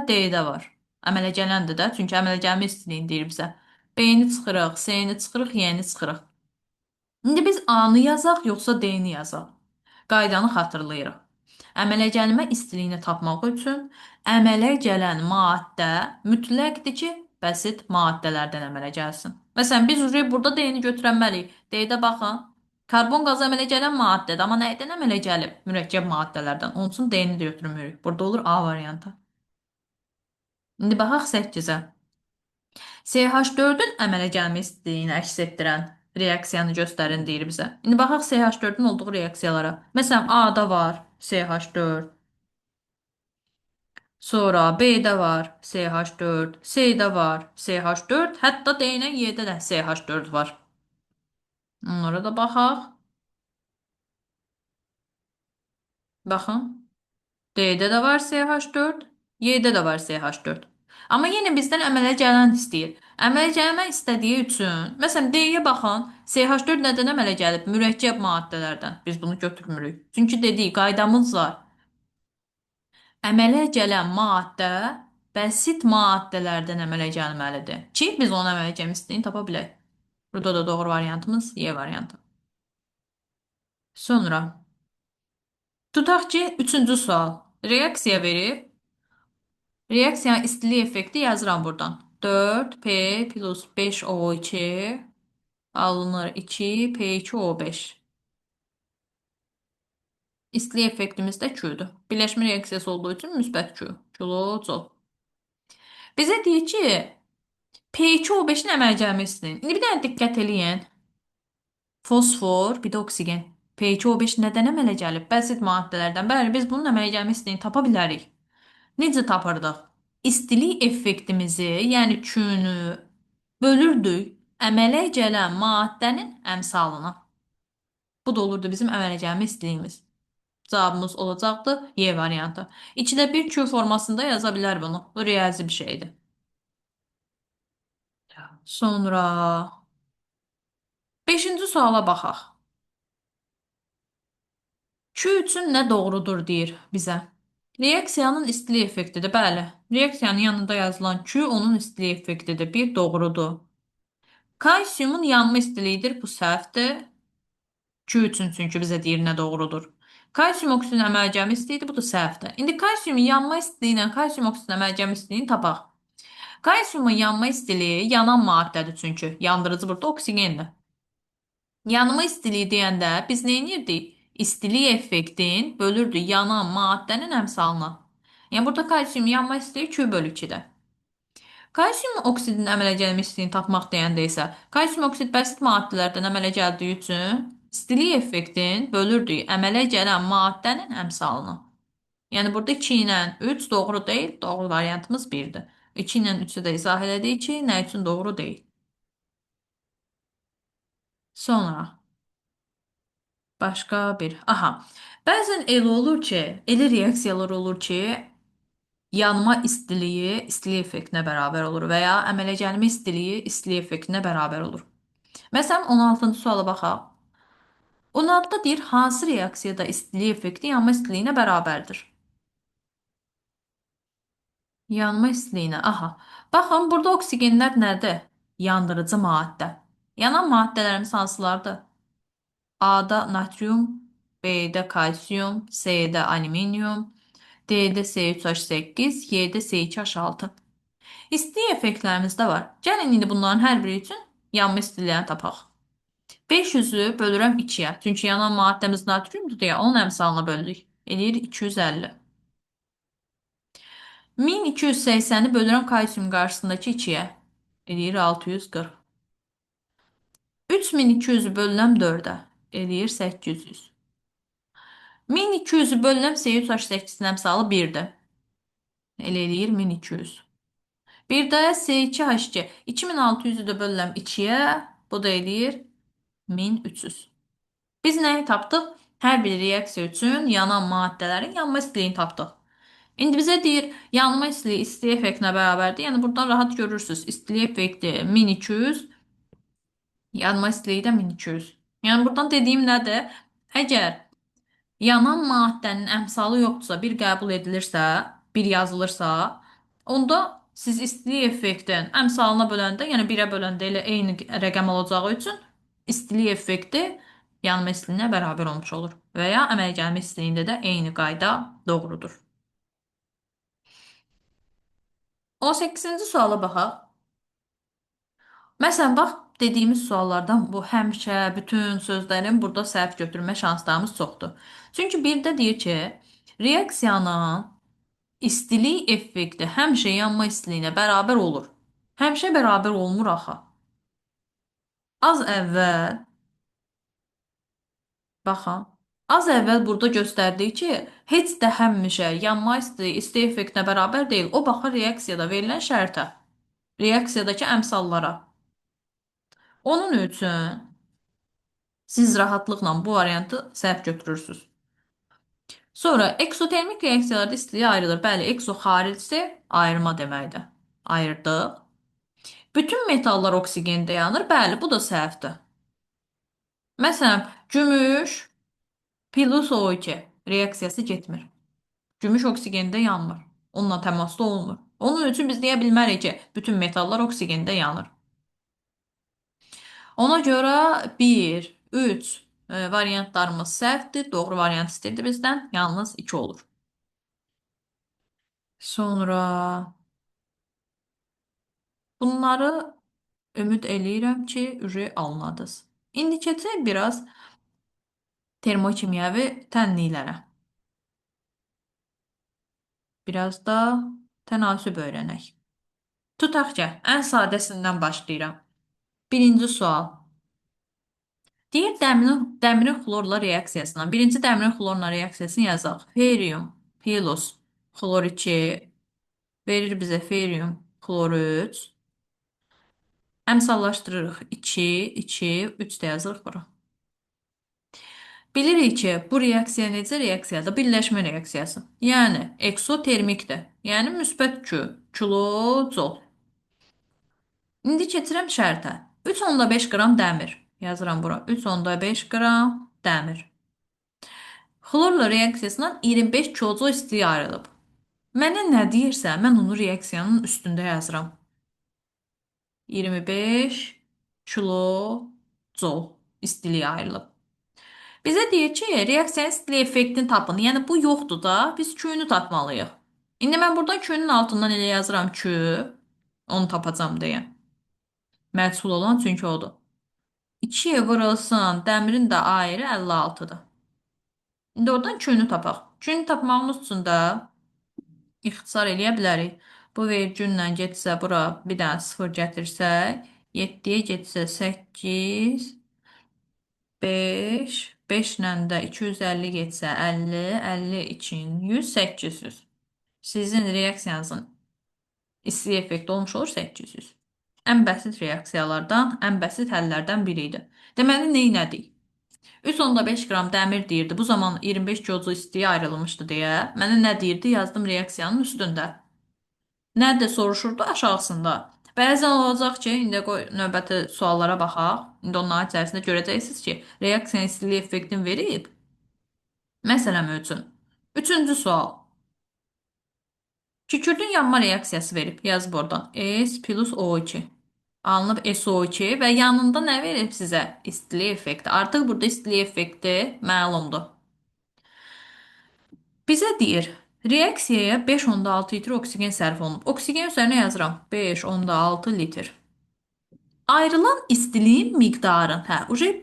[SPEAKER 1] D-də var. Əmələ gələndir də, çünki əmələ gəlmə istiliyini deyir bizə. B-ni çıxırıq, C-ni çıxırıq, Y-ni çıxırıq. İndi biz A-nı yazaq, yoxsa D-ni yazaq? Qaydanı xatırlayırıq. Əmələ gəlmə istiliyini tapmaq üçün əmələ gələn maddə mütləqdir ki, bəsit maddələrdən əmələ gəlsin. Məsələn, biz burada D-ni götürənməliyik. D-də baxın, karbon qazı əmələ gələn maddədir, amma nədən əmələ gəlib? Mürəkkəb maddələrdən. Onun üçün D-ni də götürmürük. Burada olur A variantı. İndi baxaq 8-ə. CH4-ün əmələ gəlmə istiliyini əks etdirən reaksiyanı göstərin deyir bizə. İndi baxaq CH4-ün olduğu reaksiyalara. Məsələn, A-da var CH4. Sonra B-də var CH4, C-də var CH4, hətta D ilə Y-də də CH4 var. Onlara da baxaq. Baxın. D-də də var CH4, Y-də də var CH4. Amma yenə bizdən əmələ gələn istəyir. Əmələ gəlmək istədiyi üçün, məsələn, D-yə baxın, CH4 nədən əmələ gəlib? Mürəkkəb maddələrdən. Biz bunu götürmürük. Çünki dedik, qaydamız var. Əmələ gələn maddə bəsit maddələrdən əmələ gəlməlidir ki, biz onun əmələ gəlmə istəyini tapa bilək. Burada da doğru variantımız Y variantı. Sonra tutaq ki, 3-cü sual. Reaksiya verib, reaksiyanın istilik effekti yazıram buradan. 4P plus 5O2 alınır 2P2O5. İstilik effektimiz də Q-dur. Birləşmə reaksiyası olduğu üçün müsbət Q. Kilocol. Bizə deyir ki, P2O5-in əmələ gəlmə istəyin. İndi bir dənə diqqət eləyin. Fosfor, bir də oksigen. P2O5 nədən əmələ gəlib? Bəsit maddələrdən. Bəli, biz bunun əmələ gəlmə istəyini tapa bilərik. Necə tapırdıq? İstilik effektimizi, yəni Q-nü bölürdük əmələ gələn maddənin əmsalına. Bu da olurdu bizim əmələ gəlmə istiliyimiz. Cavabımız olacaqdı Y variantı. 2-də 1 Q formasında yaza bilər bunu. Bu riyazi bir şeydir. Sonra beşinci suala baxaq. Q üçün nə doğrudur deyir bizə. Reaksiyanın istilik effektidir. Bəli, reaksiyanın yanında yazılan Q onun istilik effektidir. Bir doğrudur. Kalsiyumun yanma istiliyidir. Bu səhvdir. Q üçün çünki bizə deyir nə doğrudur. Kalsiyum oksidinin əmələ gəlmə istiliyidir. Bu da səhvdir. İndi kalsiyumun yanma istiliyi ilə kalsiyum oksidinin əmələ gəlmə istiliyini tapaq. Kalsiyumun yanma istiliyi yanan maddədir çünki. Yandırıcı burada oksigendir. Yanma istiliyi deyəndə biz nə edirdik? İstilik effektin bölürdük yanan maddənin əmsalını. Yəni burada kalsium yanma istiliyi Q bölü 2-dir. Kalsium oksidinin əmələ gəlmə istiliyini tapmaq deyəndə isə kalsium oksid bəsit maddələrdən əmələ gəldiyi üçün istilik effektin bölürdük əmələ gələn maddənin əmsalını. Yəni burada 2 ilə 3 doğru deyil, doğru variantımız 1-dir. 2 ilə 3-ü də izah elədik ki, nə üçün doğru deyil. Sonra başqa bir. Aha. Bəzən elə olur ki, elə reaksiyalar olur ki, yanma istiliyi istilik effektinə bərabər olur və ya əmələ gəlmə istiliyi istilik effektinə bərabər olur. Məsələn, 16-cı suala baxaq. 16-da deyir, hansı reaksiyada istilik effekti yanma istiliyinə bərabərdir? Yanma istiliyinə. Aha. Baxın, burada oksigenlər nədir? Yandırıcı maddə. Yanan maddələrimiz hansılardır? A'da natrium, B'de kalsiyum, C'de alüminyum, D'de S3H8, Y'de S2H6. İstilik effektlərimiz də var. Gəlin indi bunların hər biri üçün yanma istiliyi tapaq. 500-ü bölürəm 2-yə. Çünki yanan maddəmiz natriumdur deyə onun əmsalına böldük. Eləyir 250. 1280-i bölürəm kalsiyum qarşısındakı 2-yə. Eləyir 640. 3200-ü bölürəm 4-ə. Eləyir 800. 1200-ü bölünəm S3H8-in əmsalı 1-dir. Elə eləyir 1200. Bir də S2H2. 2600-ü də bölünəm 2-yə. Bu da eləyir 1300. Biz nəyi tapdıq? Hər bir reaksiya üçün yanan maddələrin yanma istiliyini tapdıq. İndi bizə deyir, yanma istiliyi istilik effektinə bərabərdir. Yəni buradan rahat görürsünüz. İstilik effekti 1200, yanma istiliyi də 1200. Yəni buradan dediyim nədir? Əgər yanan maddənin əmsalı yoxdursa, bir qəbul edilirsə, bir yazılırsa, onda siz istilik effektin əmsalına böləndə, yəni 1-ə böləndə elə eyni rəqəm olacağı üçün istilik effekti yanma istiliyinə bərabər olmuş olur. Və ya əmələ gəlmə istiliyində də eyni qayda doğrudur. 18-ci suala baxaq. Məsələn, bax, dediyimiz suallardan bu həmişə bütün sözlərin burada səhv götürmə şanslarımız çoxdur. Çünki bir də deyir ki, reaksiyanın istilik effekti həmişə yanma istiliyinə bərabər olur. Həmişə bərabər olmur axı. Az əvvəl, baxın, az əvvəl burada göstərdik ki, heç də həmişə yanma istiliyi istilik effektinə bərabər deyil. O baxır reaksiyada verilən şərtə, reaksiyadakı əmsallara. Onun üçün siz rahatlıqla bu variantı səhv götürürsünüz. Sonra eksotermik reaksiyalarda istiliyi ayrılır. Bəli, ekso xaricisi ayırma deməkdir. Ayırdıq. Bütün metallar oksigende yanır. Bəli, bu da səhvdir. Məsələn, gümüş plus O2 reaksiyası getmir. Gümüş oksigende yanmır. Onunla təmasda olmur. Onun üçün biz deyə bilmərik ki, bütün metallar oksigende yanır. Ona görə 1, 3 variantlarımız səhvdir. Doğru variant istəyirdi bizdən. Yalnız 2 olur. Sonra bunları ümid eləyirəm ki, alınadınız. İndi keçək biraz termokimyəvi tənliklərə. Biraz da tənasüb öyrənək. Tutaq ki, ən sadəsindən başlayıram. Birinci sual. Deyir dəmirin xlorla reaksiyasına. Birinci dəmirin xlorla reaksiyasını yazaq. Ferium, plus, xlor 2 verir bizə ferium, xlor 3. Əmsallaşdırırıq 2, 2, 3 də yazırıq bura. Bilirik ki, bu reaksiya necə reaksiyadır? Birləşmə reaksiyası. Yəni, eksotermikdir. Yəni, müsbət Q, kilocol. İndi keçirəm şərtə. 3,5 qram dəmir. Yazıram bura. 3,5 qram dəmir. Xlorla reaksiyasından 25 kJ istilik ayrılıb. Mənə nə deyirsə, mən onu reaksiyanın üstündə yazıram. 25 kilojol istilik ayrılıb. Bizə deyir ki, reaksiyanın istilik effektini tapın. Yəni bu yoxdur da, biz Q-nü tapmalıyıq. İndi mən buradan Q-nün altından elə yazıram Q, onu tapacam deyə. Məchul olan çünki odur. 2-yə vurulsun, dəmirin də ayrı 56-dır. İndi oradan Q-nü tapaq. Q-nü tapmağımız üçün də ixtisar eləyə bilərik. Bu vergüllə getsə bura bir dənə 0 gətirsək, 7-yə getsə 8, 5, 5 ilə də 250 getsə 50, 50 için 100, 800. Sizin reaksiyanızın istilik effekti olmuş olur 800. Ən bəsit reaksiyalardan, ən bəsit həllərdən biri idi. Deməli, neynədik? 3,5 qram dəmir deyirdi. Bu zaman 25 kJ istiyə ayrılmışdı deyə. Mənə nə deyirdi? Yazdım reaksiyanın üstündə. Nədə soruşurdu? Aşağısında. Bəzən olacaq ki, indi qoy növbəti suallara baxaq. İndi onların içərisində görəcəksiniz ki, reaksiyanın istilik effektini verib. Məsələn üçün. Üçüncü sual. Kükürdün yanma reaksiyası verib. Yaz buradan. S plus O2. Alınıb SO2 və yanında nə verib sizə? İstilik effekti. Artıq burada istilik effekti məlumdur. Bizə deyir, reaksiyaya 5,6 litr oksigen sərf olunub. Oksigen üzərinə yazıram. 5,6 litr. Ayrılan istiliyin miqdarın,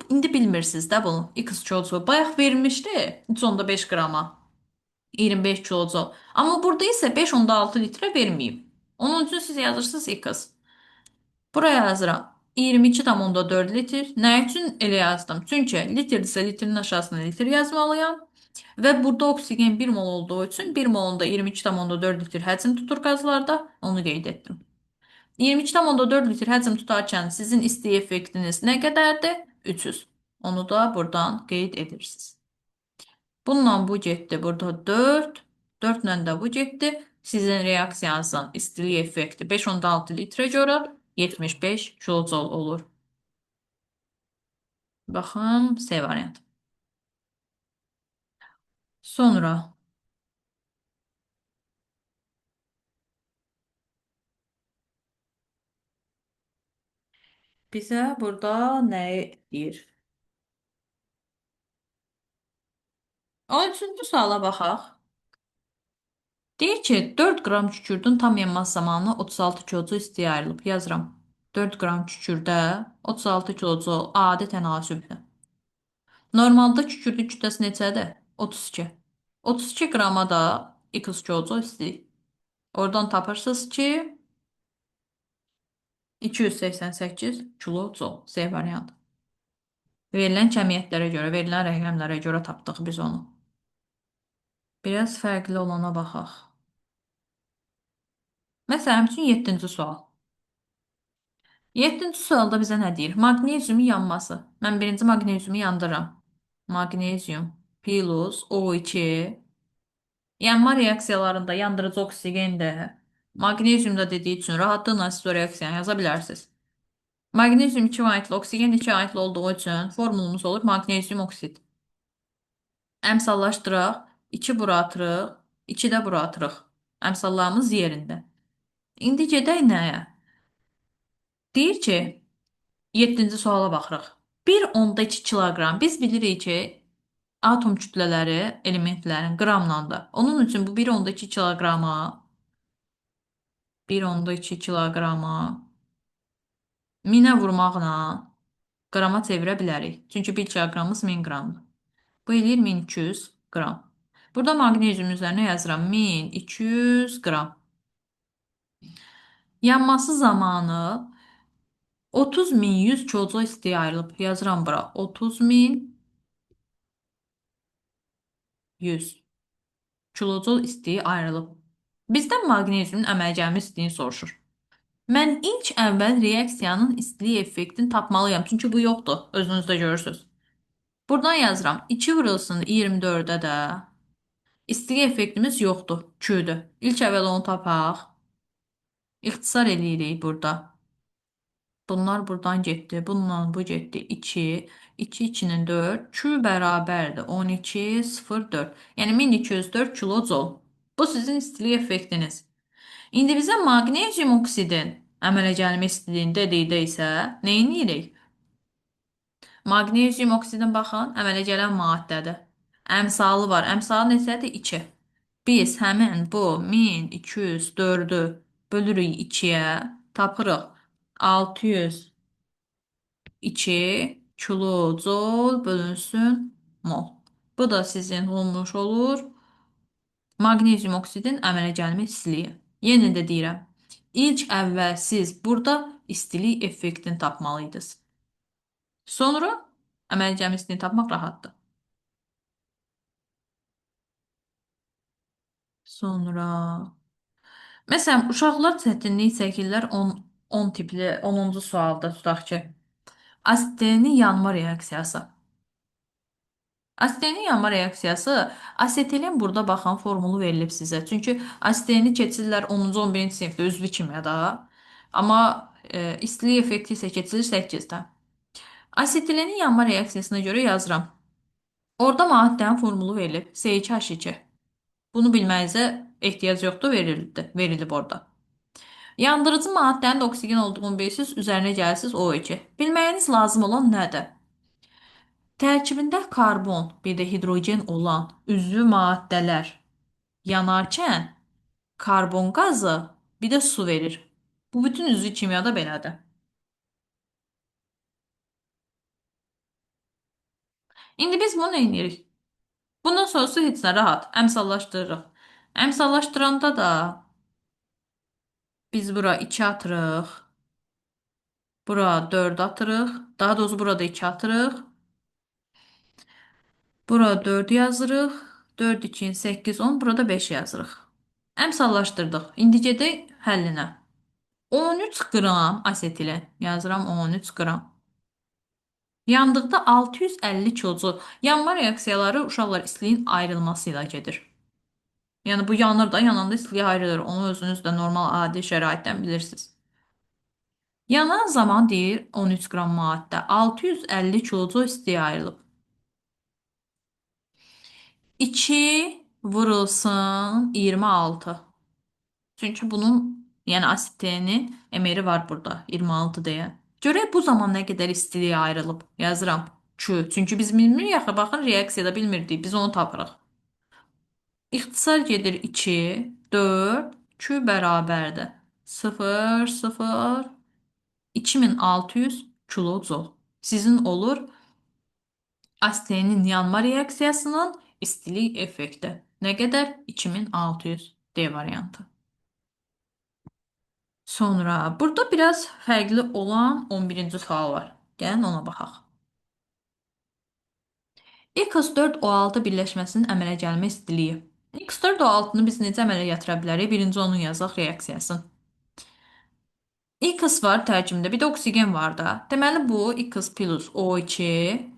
[SPEAKER 1] indi bilmirsiniz də bunu. X kJ bayaq vermişdi 3,5 qrama. 25 kJ. Amma burada isə 5,6 litrə verməyib. Onun üçün siz yazırsınız X. Buraya yazıram. 22,4 litr. Nə üçün elə yazdım? Çünki litrdirsə litrin aşağısına litr yazmalıyam. Və burada oksigen 1 mol olduğu üçün 1 molunda 22,4 litr həcm tutur qazlarda. Onu qeyd etdim. 22,4 litr həcm tutarkən sizin istilik effektiniz nə qədərdir? 300. Onu da buradan qeyd edirsiniz. Bununla bu getdi. Burada 4. 4 ilə də bu getdi. Sizin reaksiyanızın istilik effekti 5,6 litrə görə 75 kilojol olur. Baxın, C variant. Sonra bizə burada nə deyir? 13-cü suala baxaq. Deyir ki, 4 qram kükürdün tam yanması zamanı 36 kJ istiyə ayrılıb. Yazıram. 4 qram kükürdə 36 kJ adi tənasübdür. Normalda kükürdün kütləsi neçədir? 32. 32 qrama da x kJ istilik. Oradan tapırsınız ki 288 kilojol. C variantı. Verilən kəmiyyətlərə görə, verilən rəqəmlərə görə tapdıq biz onu. Biraz fərqli olana baxaq. Məsələn üçün 7-ci sual. 7-ci sualda bizə nə deyir? Maqneziumun yanması. Mən birinci maqneziumu yandırıram. Maqnezium plus O2 yanma reaksiyalarında yandırıcı oksigen də maqneziumda dediyi üçün rahatlıqla siz o reaksiyanı yaza bilərsiniz. Maqnezium 2 ayetli, oksigen 2 ayetli olduğu üçün formulumuz olur maqnezium oksid. Əmsallaşdıraq. 2 bura atırıq. 2 də bura atırıq. Əmsallarımız yerində. İndi gedək nəyə? Deyir ki, 7-ci suala baxırıq. 1,2 kiloqram. Biz bilirik ki, atom kütlələri elementlərin qramlandır. Onun üçün bu 1,2 kiloqrama 1,2 kiloqrama 1000-ə vurmaqla qrama çevirə bilərik. Çünki 1 kiloqramımız 1000 qramdır. Bu eləyir 1200 qram. Burada maqnezium üzərinə yazıram 1200 qram. Yanması zamanı 30.100 kJ istiyə ayrılıb. Yazıram bura. 30.100 kilojol istiyi ayrılıb. Bizdən maqneziumun əməl istiyini soruşur. Mən ilk əvvəl reaksiyanın istilik effektini tapmalıyam. Çünki bu yoxdur. Özünüz də görürsünüz. Buradan yazıram. 2 vurulsun 24-ə də. İstilik effektimiz yoxdur. Q-dür. İlk əvvəl onu tapaq. İxtisar eləyirik burada. Bunlar buradan getdi. Bununla bu getdi. 2. 2 2-nin 4. Q bərabərdir. 12,04. Yəni 1204 kilojol. Bu sizin istilik effektiniz. İndi bizə maqnezium oksidin əmələ gəlmə istiliyini dedikdə isə nə edirik? Maqnezium oksidin baxın, əmələ gələn maddədir. Əmsalı var. Əmsalı neçədir? 2. Biz həmin bu 1204-ü bölürük 2-yə, tapırıq 602 kilojol bölünsün mol. Bu da sizin olmuş olur. Maqnezium oksidin əmələ gəlmə istiliyi. Yenə də deyirəm. İlk əvvəl siz burada istilik effektini tapmalıydınız. Sonra əmələ gəlmə istiliyini tapmaq rahatdır. Sonra məsələn, uşaqlar çətinlik çəkirlər 10 tipli 10-cu sualda tutaq ki, asetilin yanma reaksiyası. Asetilin yanma reaksiyası, asetilin burada baxan formulu verilib sizə. Çünki asetilini keçirlər 10-cu 11-ci sinifdə üzvü kimyada. Amma istilik effekti isə keçilir 8-də. Asetilinin yanma reaksiyasına görə yazıram. Orada maddənin formulu verilib. C2H2. Bunu bilmənizə ehtiyac yoxdur, verilib orada. Yandırıcı maddənin də oksigen olduğunu bilirsiniz, üzərinə gəlirsiniz O2. Bilməyiniz lazım olan nədir? Tərkibində karbon, bir də hidrogen olan üzvü maddələr yanarkən karbon qazı, bir də su verir. Bu bütün üzvü kimyada belədir. İndi biz bunu eləyirik. Bundan sonrası heç nə rahat. Əmsallaşdırırıq. Əmsallaşdıranda da biz bura 2 atırıq. Bura 4 atırıq. Daha doğrusu burada 2 atırıq. Bura 4 yazırıq. 4, 2, 8, 10. Burada 5 yazırıq. Əmsallaşdırdıq. İndi gedək həllinə. 13 qram asetilin. Yazıram 13 qram. Yandıqda 650 kilojul. Yanma reaksiyaları uşaqlar istiliyin ayrılması ilə gedir. Yəni bu yanır da, yananda istiliyi ayrılır. Onu özünüz də normal adi şəraitdən bilirsiniz. Yanan zaman deyir 13 qram maddə 650 kilojul istiliyə ayrılıb. 2 vurulsun 26. Çünki bunun, yəni asetilinin emeri var burada 26 deyə. Görək bu zaman nə qədər istiliyə ayrılıb. Yazıram Q. Çünki biz bilmirik axı, baxın reaksiyada bilmirdik. Biz onu tapırıq. İxtisar gedir 2, 4, Q bərabərdir. 0, 0, 2600 kilojol. Sizin olur asetilin yanma reaksiyasının istilik effekti. Nə qədər? 2600 D variantı. Sonra burada biraz fərqli olan 11-ci sual var. Gəlin ona baxaq. X4O6 birləşməsinin əmələ gəlmə istiliyi. X4O6-nı biz necə əmələ gətirə bilərik? Birinci onun yazaq reaksiyasını. X var tərkibində, bir də oksigen var da. Deməli bu X plus O2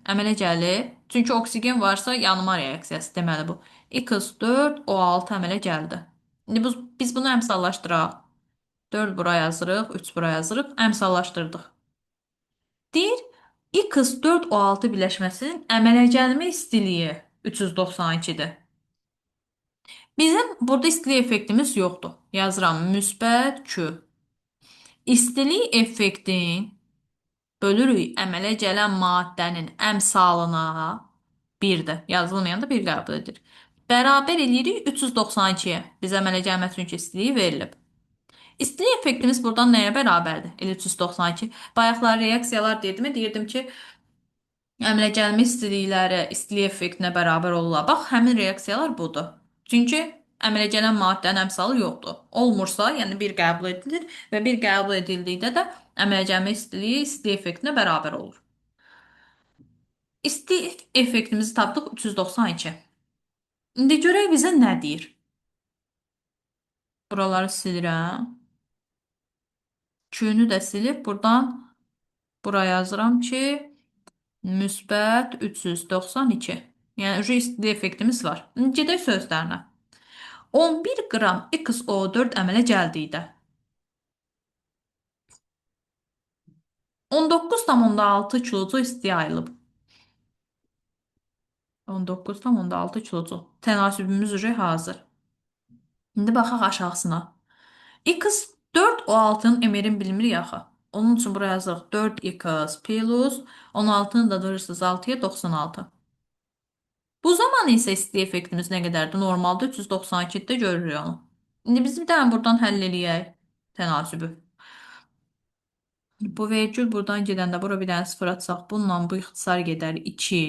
[SPEAKER 1] əmələ gəlir. Çünki oksigen varsa yanma reaksiyası deməli bu. X4O6 əmələ gəldi. İndi biz bunu əmsallaşdıraq. 4 bura yazırıq, 3 bura yazırıq, əmsallaşdırdıq. Deyir, X4O6 birləşməsinin əmələ gəlmə istiliyi 392-dir. Bizim burada istilik effektimiz yoxdur. Yazıram müsbət Q. İstilik effektin bölürük əmələ gələn maddənin əmsalına 1-dir. Yazılmayanda 1 qəbul edilir. Bərabər eləyirik 392-yə. Biz əmələ gəlməsi üçün istiliyi verilib. İstilik effektimiz buradan nəyə bərabərdir? Elə 392. Bayaqlar reaksiyalar dedimmi? Deyirdim ki, əmələ gəlmə istilikləri istilik effektinə bərabər olurlar. Bax, həmin reaksiyalar budur. Çünki əmələ gələn maddənin əmsalı yoxdur. Olmursa, yəni 1 qəbul edilir və 1 qəbul edildikdə də əmələ gəlmə istiliyi istilik effektinə bərabər olur. İstilik effektimizi tapdıq 392. İndi görək bizə nə deyir? Buraları silirəm. Q-nü də silib buradan buraya yazıram ki, müsbət 392. Yəni istilik effektimiz var. İndi gedək sözlərinə. 11 qram XO4 əmələ gəldikdə 19,6 kilocu istiyə ayrılıb. 19,6 kilocu. Tənasübümüz uje hazır. İndi baxaq aşağısına. X 4 o 6-nın emerini bilmirik axı. Onun üçün buraya yazırıq 4x plus 16-nı da dırırsınız 6-ya 96. Bu zaman isə isti effektimiz nə qədərdir? Normalda 392-də görürük onu. İndi biz bir dənə buradan həll eləyək tənasübü. Bu vergül buradan gedəndə bura bir dənə sıfır atsaq, bununla bu ixtisar gedər 2.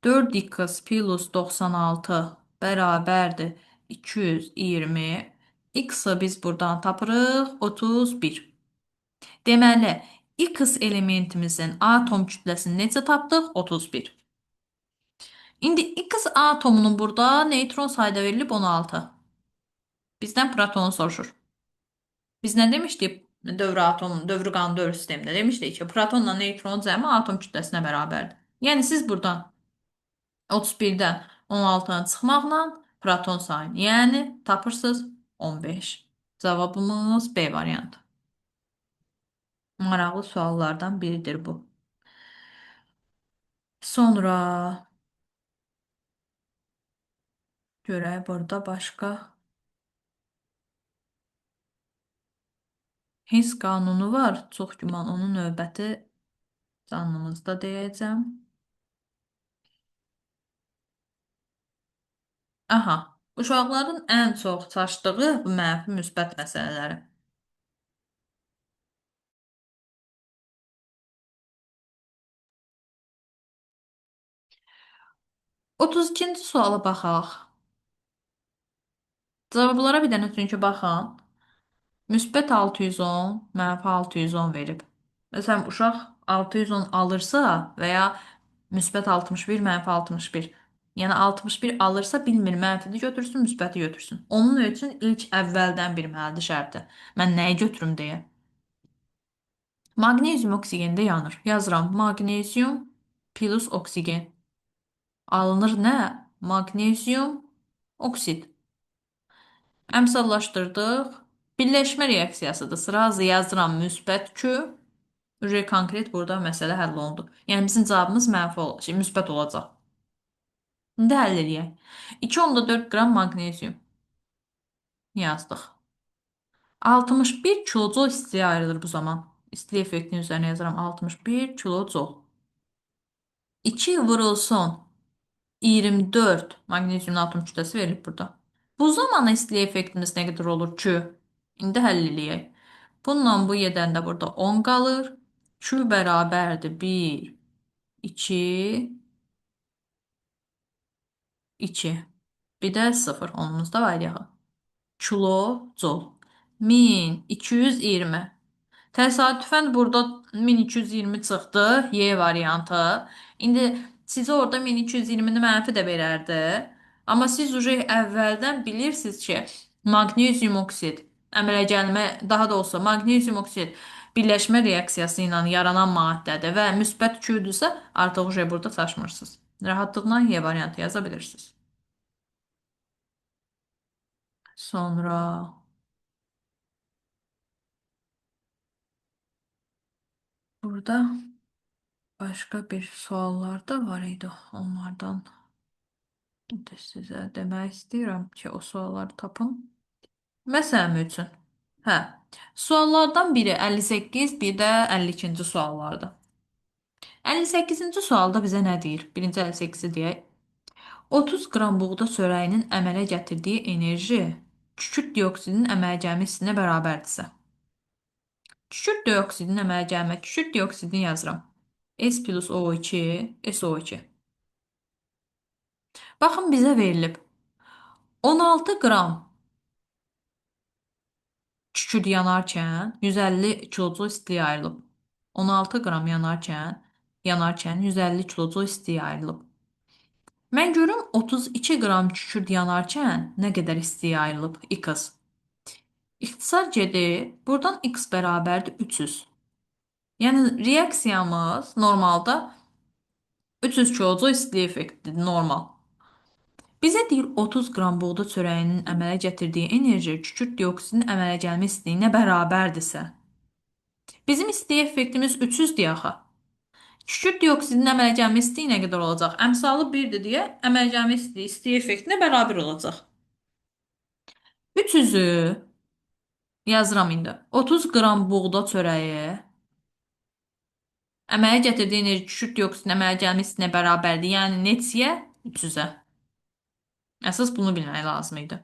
[SPEAKER 1] 4x plus 96 bərabərdir 220. X-ı biz buradan tapırıq 31. Deməli, X elementimizin atom kütləsini necə tapdıq? 31. İndi X atomunun burada neytron sayda verilib 16. Bizdən protonu soruşur. Biz nə demişdik? Dövrü qanun dövrü sistemində demişdik ki, protonla neytron cəmi atom kütləsinə bərabərdir. Yəni siz buradan 31-dən 16-na çıxmaqla proton sayını, yəni tapırsınız 15. Cavabımız B variantı. Maraqlı suallardan biridir bu. Sonra görək burada başqa Hins qanunu var. Çox güman onun növbəti canlımızda deyəcəm. Aha, uşaqların ən çox çaşdığı bu mənfi müsbət məsələləri. 32-ci suala baxaq. Cavablara bir dənə çünki baxın. Müsbət 610, mənfi 610 verib. Məsələn, uşaq 610 alırsa və ya müsbət 61, mənfi 61. Yəni 61 alırsa bilmir mənfini götürsün, müsbəti götürsün. Onun üçün ilk əvvəldən bilməlidir şərti. Mən nəyi götürüm deyə. Maqnezium oksigende yanır. Yazıram maqnezium plus oksigen. Alınır nə? Maqnezium oksid. Əmsallaşdırdıq. Birləşmə reaksiyasıdır. Sıra yazıram müsbət 2. Uje konkret burada məsələ həll olundu. Yəni bizim cavabımız müsbət olacaq. İndi həll edək. 2,4 qram maqnezium yazdıq. 61 kilocol istiyə ayrılır bu zaman. İsti effektin üzərinə yazıram 61 kilocol. 2 vurulsun 24 maqneziumun atom kütləsi verilib burada. Bu zaman isti effektimiz nə qədər olur ki? İndi həll eləyək. Bununla bu gedəndə burada 10 qalır. Q bərabərdir 1, 2, 2. Bir də 0. Onumuzda var yağı. Kilocol. 1220. Təsadüfən burada 1220 çıxdı. Y variantı. İndi sizə orada 1220-ni mənfi də verərdi. Amma siz uje əvvəldən bilirsiniz ki, maqnezium oksid əmələ gəlmə, daha doğrusu maqnezium oksid birləşmə reaksiyası ilə yaranan maddədir və müsbət Q-dürsə, artıq uje burada çaşmırsınız. Rahatlıqla Y variantı yaza bilirsiniz. Sonra burada başqa bir suallar da var idi. Onlardan sizə demək istəyirəm ki, o sualları tapın. Məsələn üçün, hə, suallardan biri 58, bir də 52-ci suallardır. 58-ci sualda bizə nə deyir? Birinci 58-i deyək. 30 qram buğda çörəyinin əmələ gətirdiyi enerji kükürt dioksidinin əmələ gəlmə hissinə bərabərdirsə. Kükürt dioksidinin əmələ gəlmə, kükürt dioksidini yazıram. S plus O2, SO2. Baxın, bizə verilib. 16 qram kükürt yanarkən 150 kilocol istiyə ayrılıb. 16 qram yanarkən 150 kilocol istiyə ayrılıb. Mən görüm 32 qram kükürt yanarkən nə qədər istiyə ayrılıb X. İxtisar gedir. Buradan X bərabərdir 300. Yəni reaksiyamız normalda 300 kilocol isti effektdir, normal. Bizə deyir 30 qram buğda çörəyinin əmələ gətirdiyi enerji kükürt dioksidinin əmələ gəlmə istiliyinə bərabərdirsə. Bizim istilik effektimiz 300-dür axı. Kükürt dioksidinin əmələ gəlmə istiliyi nə qədər olacaq? Əmsalı 1-dir deyə əmələ gəlmə istiliyi istilik effektinə bərabər olacaq. 300-ü yazıram indi. 30 qram buğda çörəyi əmələ gətirdiyi enerji kükürt dioksidinin əmələ gəlmə istiyinə bərabərdir. Yəni neçəyə? 300-ə. Əsas bunu bilmək lazım idi.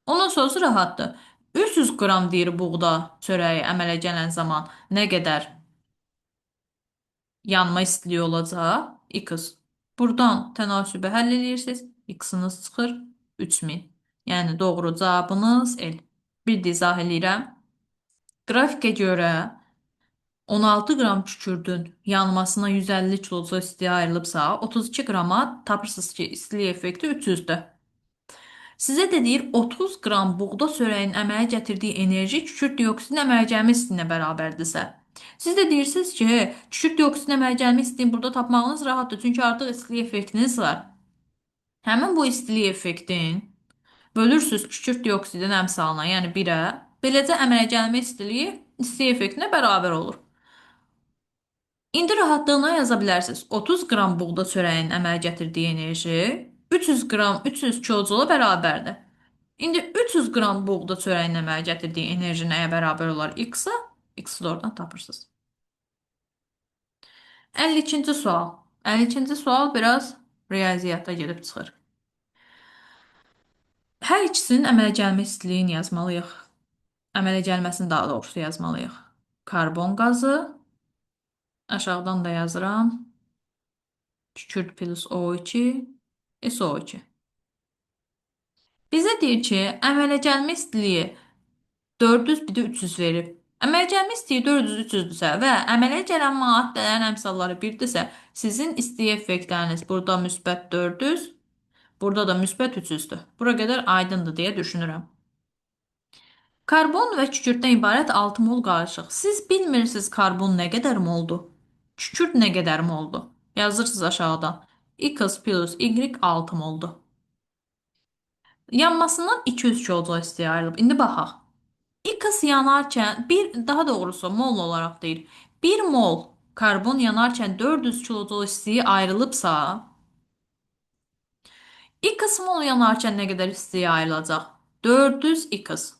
[SPEAKER 1] Ondan sonrası rahatdır. 300 qram deyir buğda çörəyi əmələ gələn zaman nə qədər yanma istiliyi olacaq? X. Buradan tənasibi həll edirsiniz. X-ınız çıxır 3000. Yəni doğru cavabınız L. Bir də izah edirəm. Qrafikə görə 16 qram kükürdün yanmasına 150 kilojoule istilik ayrılıbsa, 32 qrama tapırsınız ki, istilik effekti 300-dür. Sizə də deyir 30 qram buğda çörəyinin əmələ gətirdiyi enerji kükürt dioksidinin əmələ gəlmə istiyinə bərabərdirsə. Siz də deyirsiniz ki, kükürt dioksidinin əmələ gəlmə istiyini burada tapmağınız rahatdır, çünki artıq istilik effektiniz var. Həmin bu istilik effektin bölürsüz kükürt dioksidin əmsalına, yəni 1-ə, beləcə əmələ gəlmə istiliyi istilik effektinə bərabər olur. İndi rahatlığına yaza bilərsiniz. 30 qram buğda çörəyinin əmələ gətirdiyi enerji 300 qram 300 kilojoula bərabərdir. İndi 300 qram buğda çörəyinin əmələ gətirdiyi enerji nəyə bərabər olar? X-a. X-i də oradan tapırsınız. 52-ci sual. 52-ci sual biraz riyaziyyata gedib çıxır. Hər ikisinin əmələ gəlmə istiliyini yazmalıyıq. Əmələ gəlməsini daha doğrusu yazmalıyıq. Karbon qazı. Aşağıdan da yazıram. Kükürt plus O2, SO2. Bizə deyir ki, əmələ gəlmə istiliyi 400 bir də 300 verib. Əmələ gəlmə istiliyi 400 300-dürsə və əmələ gələn maddələrin əmsalları 1-dirsə, sizin istilik effektləriniz burada müsbət 400, burada da müsbət 300-dür. Bura qədər aydındır deyə düşünürəm. Karbon və kükürddən ibarət 6 mol qarışıq. Siz bilmirsiniz karbon nə qədər moldur? Kükürt nə qədər moldur? Yazırsınız aşağıdan. X plus Y 6 moldur. Yanmasından 200 kilojoule istilik ayrılıb. İndi baxaq. X yanarkən, daha doğrusu mol olaraq deyil. 1 mol karbon yanarkən 400 kilojoule istiliyi ayrılıbsa, X mol yanarkən nə qədər istiliyi ayrılacaq? 400 X.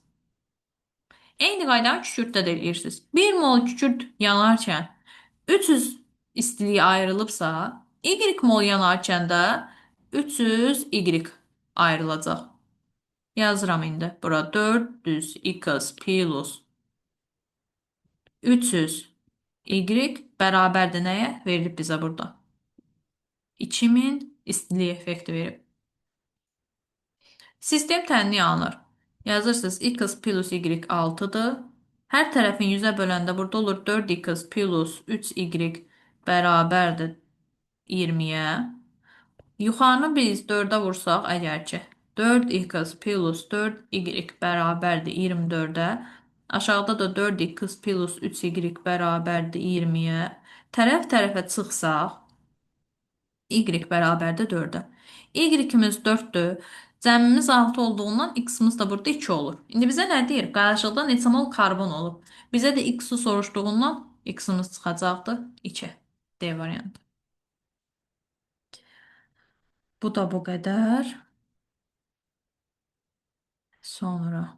[SPEAKER 1] Eyni qaydanı kükürddə də eləyirsiniz. 1 mol kükürt yanarkən 300 istiliyi ayrılıbsa, Y mol yanarkən də 300 Y ayrılacaq. Yazıram indi. Bura 400 X plus 300 Y bərabərdir nəyə? Verilib bizə burada. 2000 istilik effekti verib. Sistem tənliyi alınır. Yazırsınız X plus Y 6-dır. Hər tərəfin 100-ə böləndə burada olur 4X plus 3Y bərabərdir 20-yə. Yuxarını biz 4-ə vursaq, əgər ki 4X plus 4Y bərabərdir 24-ə, aşağıda da 4X plus 3Y bərabərdir 20-yə, tərəf-tərəfə çıxsaq, Y bərabərdir 4-ə. Y-imiz 4-dür. Cəmimiz 6 olduğundan X-imiz də burada 2 olur. İndi bizə nə deyir? Qarşılıqda neçə mol karbon olub? Bizə də X-i soruşduğundan X-imiz çıxacaqdır 2. D variantı. Bu da bu qədər. Sonra.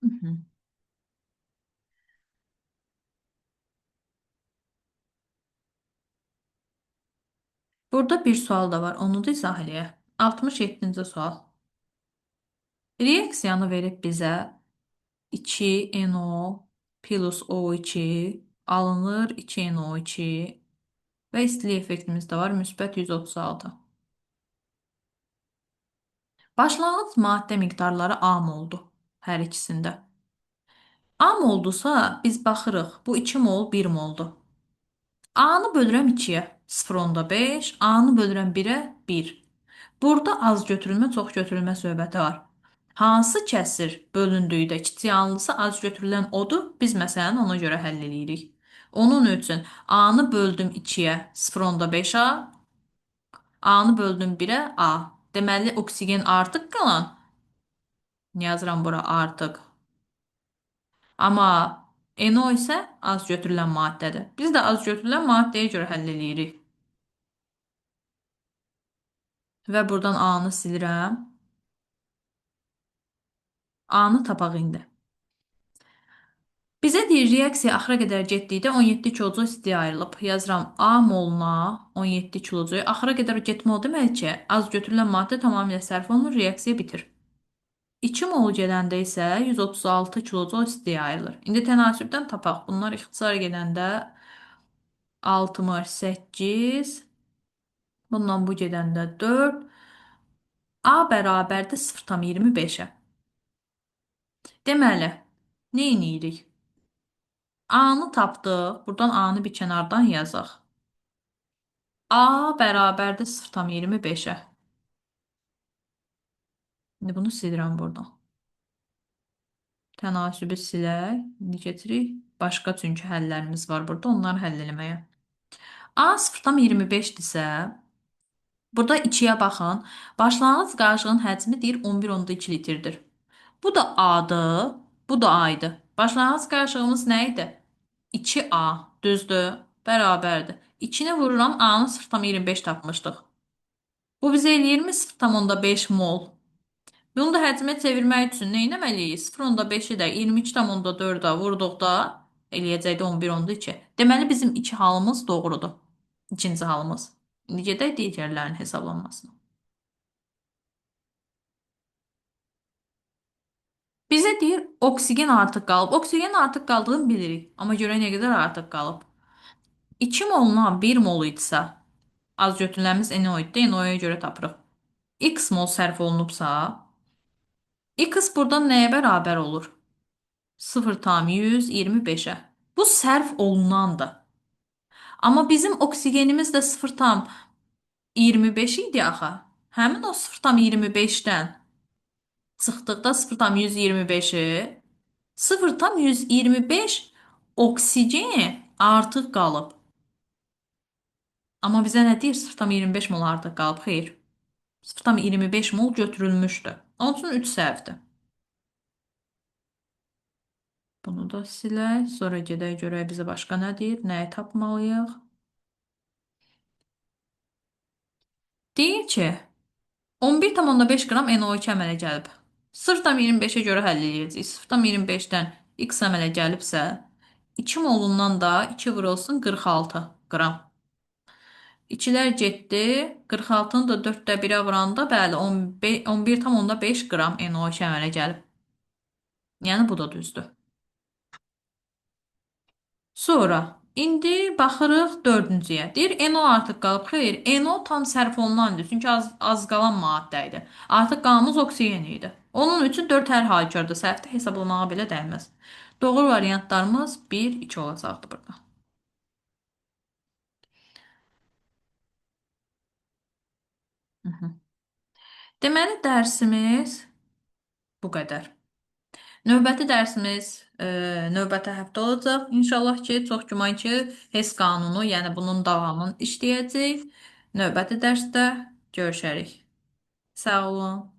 [SPEAKER 1] Hı -hı. Burada bir sual da var. Onu da izah eləyək. 67-ci sual. Reaksiyanı verib bizə 2NO plus O2 alınır 2NO2 və istilik effektimiz də var müsbət 136. Başlanğıc maddə miqdarları A moldu hər ikisində. A moldusa biz baxırıq. Bu 2 mol 1 moldur. A-nı bölürəm 2-yə 0,5, A-nı bölürəm 1-ə 1. Burada az götürülmə, çox götürülmə söhbəti var. Hansı kəsir bölündükdə kiçik yanlısı az götürülən odur? Biz məsələn ona görə həll edirik. Onun üçün A-nı böldüm 2-yə 0,5A, A-nı böldüm 1-ə A. Deməli, oksigen artıq qalan Yazıram bura artıq. Amma NO isə az götürülən maddədir. Biz də az götürülən maddəyə görə həll eləyirik. Və buradan A-nı silirəm. A-nı tapaq indi. Bizə deyir, reaksiya axıra qədər getdikdə 17 kilojoy istiyə ayrılıb. Yazıram A moluna 17 kilojoy. Axıra qədər getmə o demək ki, az götürülən maddə tamamilə sərf olunur, reaksiya bitir. 2 mol gedəndə isə 136 kilojoy istiyə ayrılır. İndi tənasübdən tapaq. Bunlar ixtisar gedəndə 68, bundan bu gedəndə 4. A bərabərdir 0,25-ə. Deməli, nə edirik? A-nı tapdıq. Buradan A-nı bir kənardan yazaq. A bərabərdir 0,25-ə. İndi bunu silirəm buradan. Tənasübü silək. İndi getirik. Başqa çünki həllərimiz var burada. Onları həll eləməyə. A 0,25-dirsə, burada 2-yə baxın. Başlanğıc qarışığın həcmi deyir 11,2 litrdir. Bu da A-dır. Bu da A-ydı. Başlanğıc qarışığımız nə idi? 2A. Düzdür? Bərabərdir. 2-ni vururam. A-nı 0,25 tapmışdıq. Bu bizə eləyirmi 0,5 mol? Bunu da həcmə çevirmək üçün nə etməliyik? 0,5-i də 22,4-ə vurduqda eləyəcəkdə 11,2. Deməli bizim iki halımız doğrudur. İkinci halımız. İndi gedək digərlərin hesablanmasına. Bizə deyir oksigen artıq qalıb. Oksigen artıq qaldığını bilirik. Amma görə nə qədər artıq qalıb? 2 moluna 1 mol idisə, az götürülənimiz NO idi. NO-ya görə tapırıq. X mol sərf olunubsa, X buradan nəyə bərabər olur? 0,125-ə. Bu sərf olunandır. Amma bizim oksigenimiz də 0,25 idi axı. Həmin o 0,25-dən çıxdıqda 0,125-i 0,125 oksigen artıq qalıb. Amma bizə nə deyir? 0,25 mol artıq qalıb. Xeyr. 0,25 mol götürülmüşdü. Onun üçün 3 səhvdir. Bunu da silək. Sonra gedək görək bizə başqa nə deyir? Nəyi tapmalıyıq? Deyir ki, 11,5 qram NO2 əmələ gəlib. 0,25-ə görə həll edəcəyik. 0,25-dən X əmələ gəlibsə, 2 molundan da 2 vurulsun 46 qram. 2-lər getdi. 46-nı da 4-də 1-ə vuranda, bəli, 11,5 qram NO2 əmələ gəlib. Yəni bu da düzdür. Sonra indi baxırıq dördüncüyə. Deyir NO artıq qalıb. Xeyr, NO tam sərf olunandır. Çünki az qalan maddə idi. Artıq qalanımız oksigen idi. Onun üçün 4 hər halükarda səhvdir. Hesablamağa belə dəyməz. Doğru variantlarımız 1, 2 olacaqdı burada. Hı -hı. Deməli dərsimiz bu qədər. Növbəti dərsimiz növbəti həftə olacaq. İnşallah ki, çox güman ki, HES qanunu, yəni bunun davamını işləyəcək. Növbəti dərsdə görüşərik. Sağ olun.